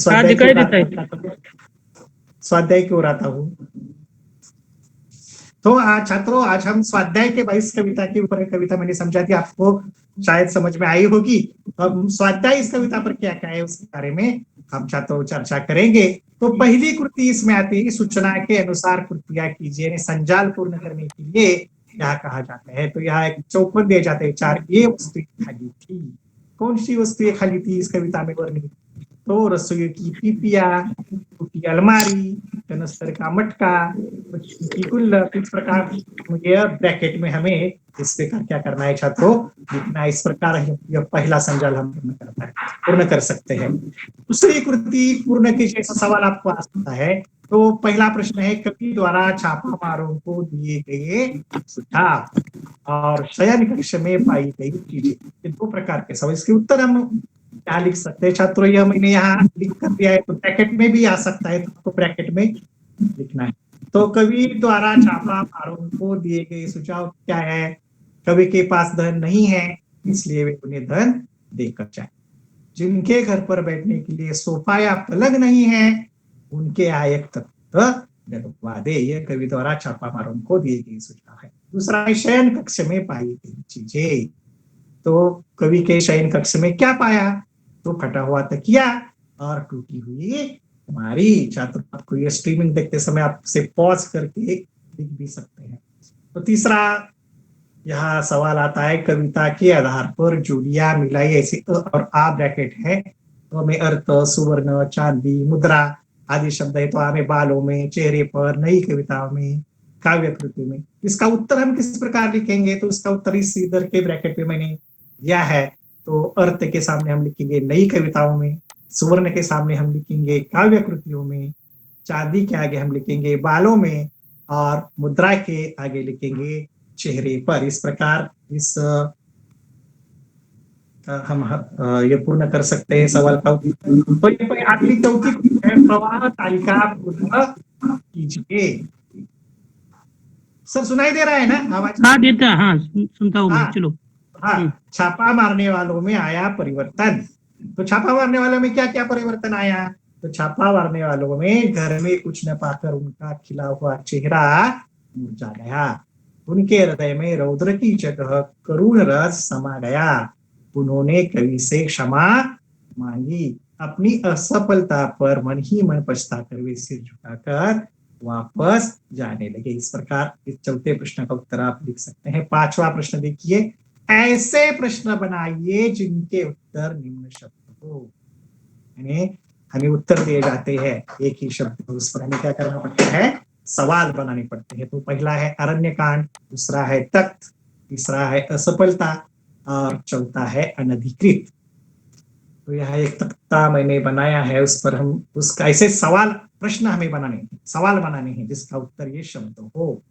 हाँ दिखाई देता है। स्वाध्याय की ओर आता हूँ। तो आज छात्रों, आज हम स्वाध्याय के 22 कविता के ऊपर कविता मैंने समझा थी, आपको शायद समझ में आई होगी। अब स्वाध्याय इस कविता पर क्या क्या है उसके बारे में हम छात्रों चर्चा करेंगे। तो पहली कृति इसमें आती है, सूचना के अनुसार कृतियां कीजिए, संजाल पूर्ण करने के लिए यहाँ कहा जाता है। तो यहाँ एक चौपन दिए जाते हैं, 4। ये वस्तु खाली थी, कौन सी वस्तु खाली थी इस कविता में वर्णित? तो रसोई की पीपिया, टूटी अलमारी, कनस्तर का मटका, की गुल्लक, इस प्रकार ब्रैकेट में हमें इस प्रकार क्या करना है छात्रों, लिखना है इस प्रकार है। यह पहला संजाल हम पूर्ण कर सकते हैं। दूसरी कृति पूर्ण कीजिए, ऐसा सवाल आपको आ सकता है। तो पहला प्रश्न है, कवि द्वारा छापामारों को दिए गए सुझाव और शयन कक्ष में पाई गई चीजें, ये दो प्रकार के सवाल। इसके उत्तर हम क्या लिख सकते हैं छात्रों, यह मैंने यहाँ लिख कर दिया है, तो ब्रैकेट में भी आ सकता है, तो आपको ब्रैकेट में लिखना है। तो कवि द्वारा छापामारों को दिए गए सुझाव क्या है, कवि के पास धन नहीं है इसलिए वे उन्हें धन देकर जाए। जिनके घर पर बैठने के लिए सोफा या पलंग नहीं है उनके आयक तत्व डलवा दे, यह कवि द्वारा छापामारों को दिए गए सुझाव है। दूसरा है, शयन कक्ष में पाई गई चीजें। तो कवि के शयन कक्ष में क्या पाया, तो फटा हुआ तकिया और टूटी हुई हमारी। छात्र आपको ये स्ट्रीमिंग देखते समय आपसे पॉज करके लिख भी सकते हैं। तो तीसरा यहाँ सवाल आता है, कविता के आधार पर जोड़ियां मिलाई, ऐसे अ और आ ब्रैकेट है, तो में अर्थ, सुवर्ण, चांदी, मुद्रा आदि शब्द है। तो हमें बालों में, चेहरे पर, नई कविताओं में, काव्य कृति में। इसका उत्तर हम किस प्रकार लिखेंगे, तो इसका उत्तर इस इधर के ब्रैकेट में मैंने दिया है। तो अर्थ के सामने हम लिखेंगे नई कविताओं में, सुवर्ण के सामने हम लिखेंगे काव्य कृतियों में, चांदी के आगे हम लिखेंगे बालों में, और मुद्रा के आगे लिखेंगे चेहरे पर। इस प्रकार इस हम ये पूर्ण कर सकते हैं सवाल का। तो ये आखिरी चौथी है, प्रवाह तालिका पूर्ण कीजिए। सर सुनाई दे रहा है ना आवाज? हाँ देता है, हाँ सुनता हूँ मैं, हाँ। चलो। हाँ, छापा मारने वालों में आया परिवर्तन। तो छापा मारने वालों में क्या क्या परिवर्तन आया, तो छापा मारने वालों में घर में कुछ न पाकर उनका खिला हुआ चेहरा मुरझा गया, उनके हृदय में रौद्र की जगह करुण रस समा गया, उन्होंने कवि से क्षमा मांगी, अपनी असफलता पर मन ही मन पछताकर वे सिर झुकाकर वापस जाने लगे। इस प्रकार इस चौथे प्रश्न का उत्तर आप लिख सकते हैं। पांचवा प्रश्न देखिए, ऐसे प्रश्न बनाइए जिनके उत्तर निम्न शब्द हो, यानी हमें उत्तर दिए जाते हैं एक ही शब्द, उस पर हमें क्या करना पड़ता है, सवाल बनाने पड़ते हैं। तो पहला है अरण्यकांड, दूसरा है तख्त, तीसरा है असफलता, और चौथा है अनधिकृत। तो यह एक तख्ता मैंने बनाया है, उस पर हम उसका ऐसे सवाल प्रश्न हमें बनाने, सवाल बनाने हैं जिसका उत्तर ये शब्द हो।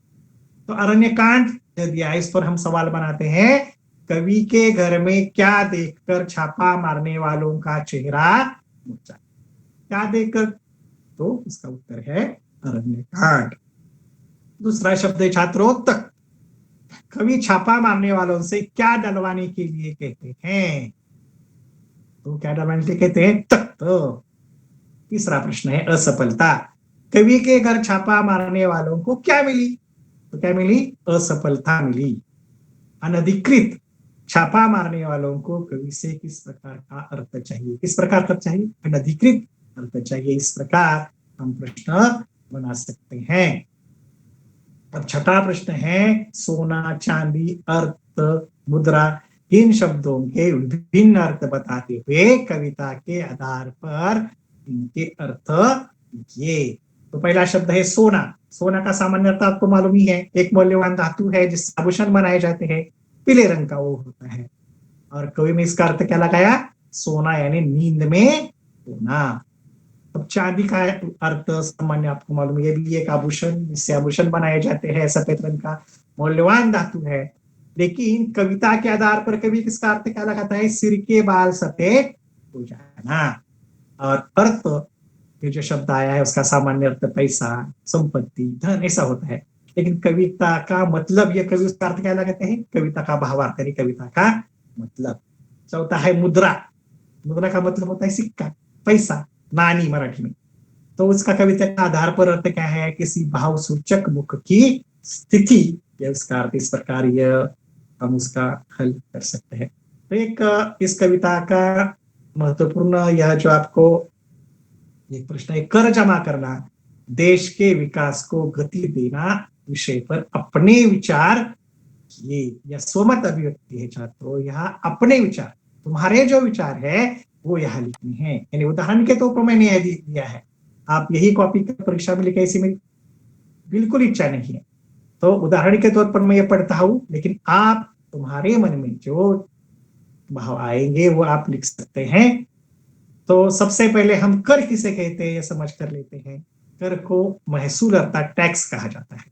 तो अरण्यकांड दिया है, इस पर हम सवाल बनाते हैं, कवि के घर में क्या देखकर छापा मारने वालों का चेहरा मुरझा, क्या देखकर, तो इसका उत्तर है अरण्यकांड। दूसरा शब्द है छात्रों तख्त, कवि छापा मारने वालों से क्या डलवाने के लिए कहते हैं, तो क्या डलवाने के लिए कहते हैं, तख्त। तीसरा प्रश्न है असफलता, कवि के घर छापा मारने वालों को क्या मिली, तो क्या मिली, असफलता मिली। अनधिकृत, छापा मारने वालों को कवि से किस प्रकार का अर्थ चाहिए, किस प्रकार का चाहिए, अनधिकृत अर्थ चाहिए। इस प्रकार हम प्रश्न बना सकते हैं। अब छठा प्रश्न है, सोना, चांदी, अर्थ, मुद्रा, इन शब्दों के विभिन्न अर्थ बताते हुए कविता के आधार पर इनके अर्थ लिखिए। तो पहला शब्द है सोना। सोना का सामान्य अर्थ आपको मालूम ही है, एक मूल्यवान धातु है जिससे आभूषण बनाए जाते हैं, पीले रंग का वो होता है। और कवि में इसका अर्थ क्या लगाया, सोना यानी नींद में सोना। अब चांदी का अर्थ सामान्य आपको मालूम है, ये भी एक आभूषण, जिससे आभूषण बनाए जाते हैं, सफेद रंग का मूल्यवान धातु है। लेकिन कविता के आधार पर कवि किसका अर्थ क्या लगाता है, सिर के बाल सफेद हो जाना। और अर्थ, ये जो शब्द आया है उसका सामान्य अर्थ पैसा, संपत्ति, धन ऐसा होता है। लेकिन कविता का मतलब, ये कवि उसका अर्थ क्या लगाते हैं, कविता का भावार्थ यानी कविता का मतलब। चौथा है मुद्रा। मुद्रा का मतलब होता है सिक्का, पैसा, नानी मराठी में। तो उसका कविता का आधार पर अर्थ क्या है, किसी भाव सूचक मुख की स्थिति, ये उसका अर्थ। इस प्रकार यह हम उसका हल कर सकते हैं। तो एक इस कविता का महत्वपूर्ण यह जो आपको एक प्रश्न है, कर जमा करना, देश के विकास को गति देना विषय पर अपने विचार किए, यह स्वमत अभिव्यक्ति है छात्रों। यहाँ अपने विचार, तुम्हारे जो विचार है वो यहाँ लिखने हैं, यानी उदाहरण के तौर पर मैंने यह दिया है। आप यही कॉपी परीक्षा में लिखे, ऐसी में बिल्कुल इच्छा नहीं है। तो उदाहरण के तौर पर मैं ये पढ़ता हूँ, लेकिन आप तुम्हारे मन में जो भाव आएंगे वो आप लिख सकते हैं। तो सबसे पहले हम कर किसे कहते हैं ये समझ कर लेते हैं। कर को महसूल अर्थात टैक्स कहा जाता है।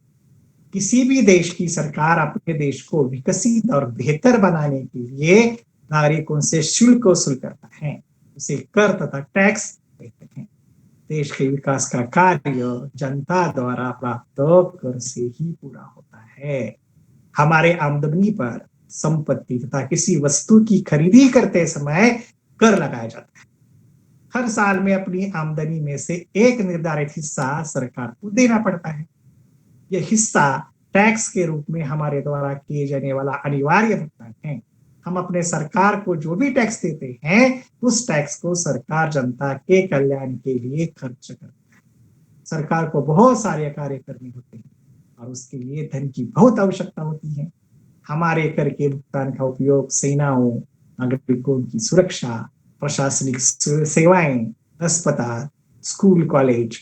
किसी भी देश की सरकार अपने देश को विकसित और बेहतर बनाने के लिए नागरिकों से शुल्क वसूल करता है, उसे कर तथा टैक्स कहते हैं। देश के विकास का कार्य जनता द्वारा प्राप्त कर से ही पूरा होता है। हमारे आमदनी पर संपत्ति तथा किसी वस्तु की खरीदी करते समय कर लगाया जाता है। हर साल में अपनी आमदनी में से एक निर्धारित हिस्सा सरकार को देना पड़ता है। यह हिस्सा टैक्स के रूप में हमारे द्वारा किए जाने वाला अनिवार्य भुगतान है। हम अपने सरकार को जो भी टैक्स देते हैं उस टैक्स को सरकार जनता के कल्याण के लिए खर्च करती है। सरकार को बहुत सारे कार्य करने होते हैं और उसके लिए धन की बहुत आवश्यकता होती है। हमारे कर के भुगतान का उपयोग सेनाओं, नागरिकों की सुरक्षा, प्रशासनिक सेवाएं, अस्पताल, स्कूल, कॉलेज,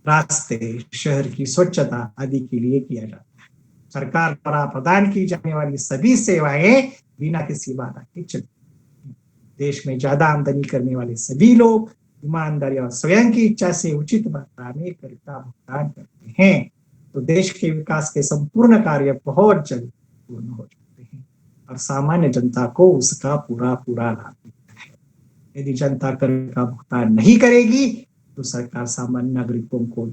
रास्ते, शहर की स्वच्छता आदि के लिए किया जाता है। सरकार द्वारा प्रदान की जाने वाली सभी सेवाएं बिना किसी बाधा के चलती हैं। देश में ज्यादा आमदनी करने वाले सभी लोग ईमानदारी और स्वयं की इच्छा से उचित मात्रा में कर का भुगतान करते हैं, तो देश के विकास के संपूर्ण कार्य बहुत जल्द पूर्ण हो जाते हैं और सामान्य जनता को उसका पूरा पूरा लाभ मिलता है। यदि जनता कर का भुगतान नहीं करेगी तो सरकार सामान्य नागरिकों को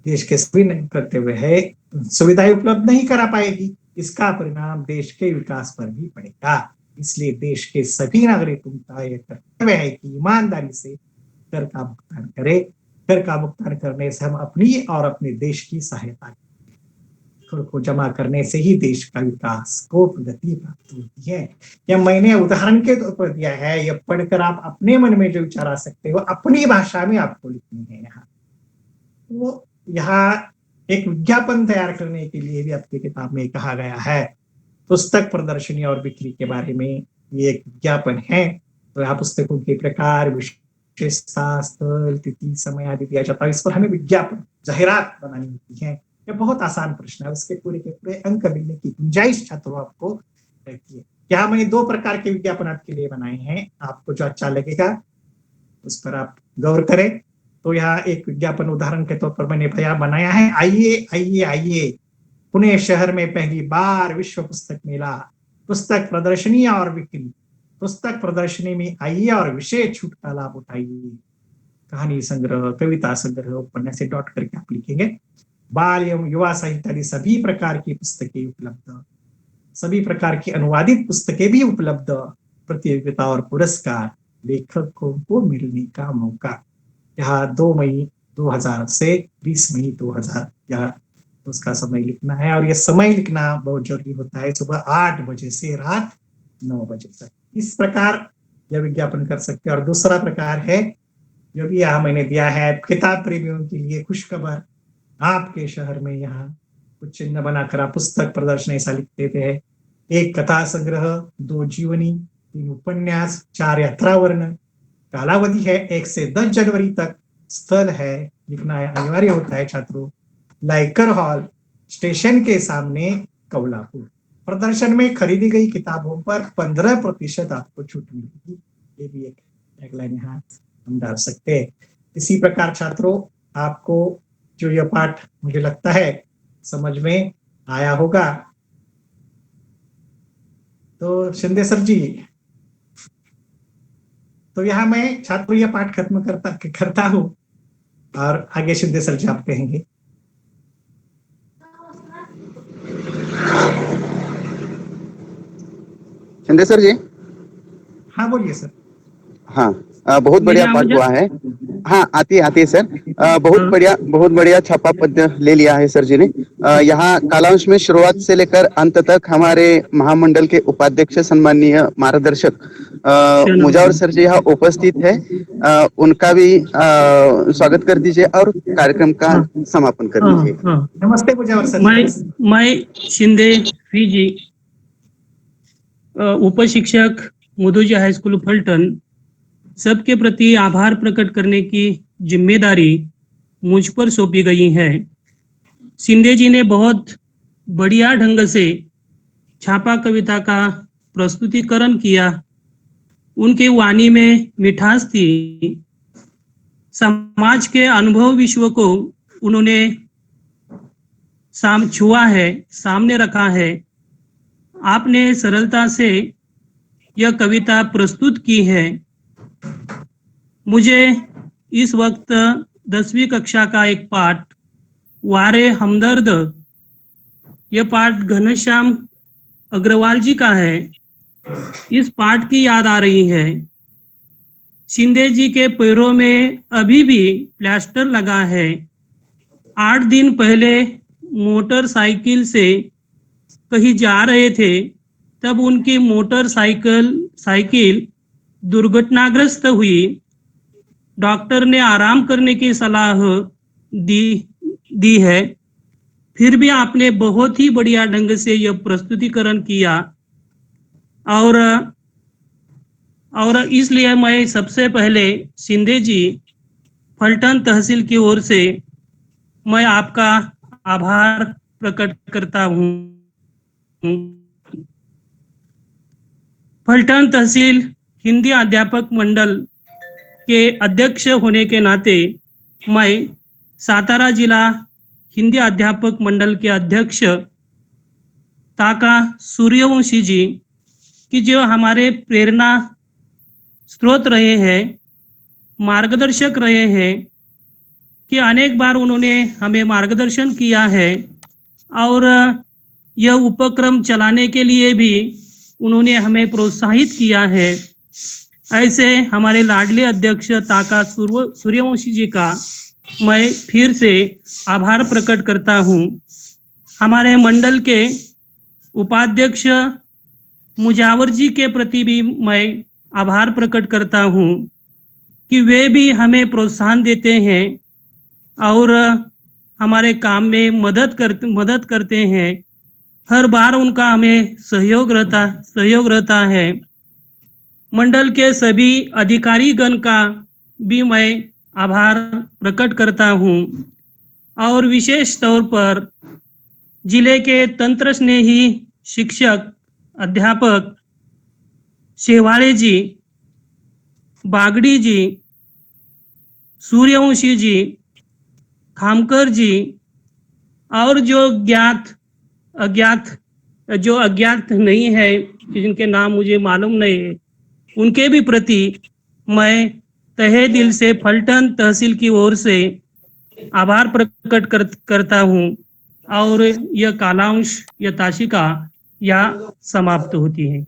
देश के सभी कर्तव्य है सुविधाएं उपलब्ध नहीं करा पाएगी। इसका परिणाम देश के विकास पर भी पड़ेगा। इसलिए देश के सभी नागरिकों का यह कर्तव्य है कि ईमानदारी से कर का भुगतान करें। कर का भुगतान करने से हम अपनी और अपने देश की सहायता करते हैं। कर को जमा करने से ही देश का विकास को प्रगति प्राप्त होती है। यह मैंने उदाहरण के तौर पर दिया है, यह पढ़कर आप अपने मन में जो विचार आ सकते हो अपनी भाषा में आपको लिखनी है। यहाँ एक विज्ञापन तैयार करने के लिए भी आपकी किताब में कहा गया है। पुस्तक प्रदर्शनी और बिक्री के बारे में ये एक विज्ञापन है। तो यहाँ पुस्तकों के प्रकार, विशेषता, स्थल, तिथि, समय आदि दिया जाता है। इस पर हमें विज्ञापन जाहिरात बनानी होती है। यह बहुत आसान प्रश्न है, उसके पूरे के पूरे अंक मिलने की गुंजाइश छात्रों आपको रहती है। यहाँ मैंने 2 प्रकार के विज्ञापन आपके लिए बनाए हैं, आपको जो अच्छा लगेगा उस पर आप गौर करें। तो यहाँ एक विज्ञापन उदाहरण के तौर पर मैंने बनाया है। आइए आइए आइए, पुणे शहर में पहली बार विश्व पुस्तक मेला, पुस्तक प्रदर्शनी और बिक्री। पुस्तक प्रदर्शनी में आइए और विशेष छूट का लाभ उठाइए। कहानी संग्रह, कविता संग्रह, उपन्यास से डॉट करके आप लिखेंगे। बाल एवं युवा साहित्य आदि सभी प्रकार की पुस्तकें उपलब्ध, सभी प्रकार की अनुवादित पुस्तकें भी उपलब्ध, प्रतियोगिता और पुरस्कार, लेखकों को मिलने का मौका। यहाँ 2 मई 2000 से 20 मई 2000 यहाँ उसका समय लिखना है और यह समय लिखना बहुत जरूरी होता है, सुबह 8 बजे से रात 9 बजे तक। इस प्रकार यह विज्ञापन कर सकते हैं। और दूसरा प्रकार है जो भी यहाँ मैंने दिया है, किताब प्रेमियों के लिए खुशखबर। आपके शहर में यहाँ कुछ चिन्ह बनाकर आप पुस्तक प्रदर्शन ऐसा लिख देते हैं। 1 कथा संग्रह, 2 जीवनी, 3 उपन्यास, 4 यात्रा वर्णन। कालावधि है 1 से 10 जनवरी तक। स्थल है, लिखना अनिवार्य होता है छात्रों, लाइकर हॉल, स्टेशन के सामने, कौलापुर। प्रदर्शन में खरीदी गई किताबों पर 15% आपको छूट मिलेगी। ये भी एक टैगलाइन यहाँ हम डाल सकते हैं। इसी प्रकार छात्रों आपको जो यह पाठ मुझे लगता है समझ में आया होगा। तो शिंदे सर जी, तो यहाँ मैं छात्रों यह पाठ खत्म करता हूँ और आगे शिंदे सर जी आप कहेंगे। शिंदे सर जी। हाँ बोलिए सर। हाँ, बहुत बढ़िया पाठ हुआ है। हाँ, आती है सर। बहुत बढ़िया छापा पद्य ले लिया है सर जी ने। यहाँ कालांश में शुरुआत से लेकर अंत तक हमारे महामंडल के उपाध्यक्ष सम्माननीय मार्गदर्शक मुजावर सर जी यहाँ उपस्थित है। उनका भी स्वागत कर दीजिए और कार्यक्रम का समापन कर दीजिए। नमस्ते मुजावर सर। मैं शिंदे जी, उपशिक्षक मुदुजी हाई स्कूल फलटन, सबके प्रति आभार प्रकट करने की जिम्मेदारी मुझ पर सौंपी गई हैं। शिंदे जी ने बहुत बढ़िया ढंग से छापा कविता का प्रस्तुतिकरण किया। उनकी वाणी में मिठास थी। समाज के अनुभव विश्व को उन्होंने छुआ है, सामने रखा है। आपने सरलता से यह कविता प्रस्तुत की है। मुझे इस वक्त 10वीं कक्षा का एक पाठ वारे हमदर्द, यह पाठ घनश्याम अग्रवाल जी का है। इस पाठ की याद आ रही है। शिंदे जी के पैरों में अभी भी प्लास्टर लगा है। 8 दिन पहले मोटरसाइकिल से कहीं जा रहे थे, तब उनकी साइकिल दुर्घटनाग्रस्त हुई। डॉक्टर ने आराम करने की सलाह दी है। फिर भी आपने बहुत ही बढ़िया ढंग से यह प्रस्तुतिकरण किया और इसलिए मैं सबसे पहले शिंदे जी, फलटन तहसील की ओर से मैं आपका आभार प्रकट करता हूँ। फलटन तहसील हिंदी अध्यापक मंडल के अध्यक्ष होने के नाते मैं सातारा जिला हिंदी अध्यापक मंडल के अध्यक्ष ताका सूर्यवंशी जी की जो हमारे प्रेरणा स्रोत रहे हैं, मार्गदर्शक रहे हैं, कि अनेक बार उन्होंने हमें मार्गदर्शन किया है और यह उपक्रम चलाने के लिए भी उन्होंने हमें प्रोत्साहित किया है। ऐसे हमारे लाडले अध्यक्ष ताका सूर्यवंशी जी का मैं फिर से आभार प्रकट करता हूँ। हमारे मंडल के उपाध्यक्ष मुजावर जी के प्रति भी मैं आभार प्रकट करता हूँ कि वे भी हमें प्रोत्साहन देते हैं और हमारे काम में मदद करते हैं। हर बार उनका हमें सहयोग रहता है। मंडल के सभी अधिकारीगण का भी मैं आभार प्रकट करता हूँ और विशेष तौर पर जिले के तंत्र स्नेही शिक्षक अध्यापक शेवाड़े जी, बागड़ी जी, सूर्यवंशी जी, खामकर जी और जो अज्ञात नहीं है, जिनके नाम मुझे मालूम नहीं है, उनके भी प्रति मैं तहे दिल से फलटन तहसील की ओर से आभार प्रकट करता हूँ और यह कालांश, यह ताशिका यहाँ समाप्त होती है।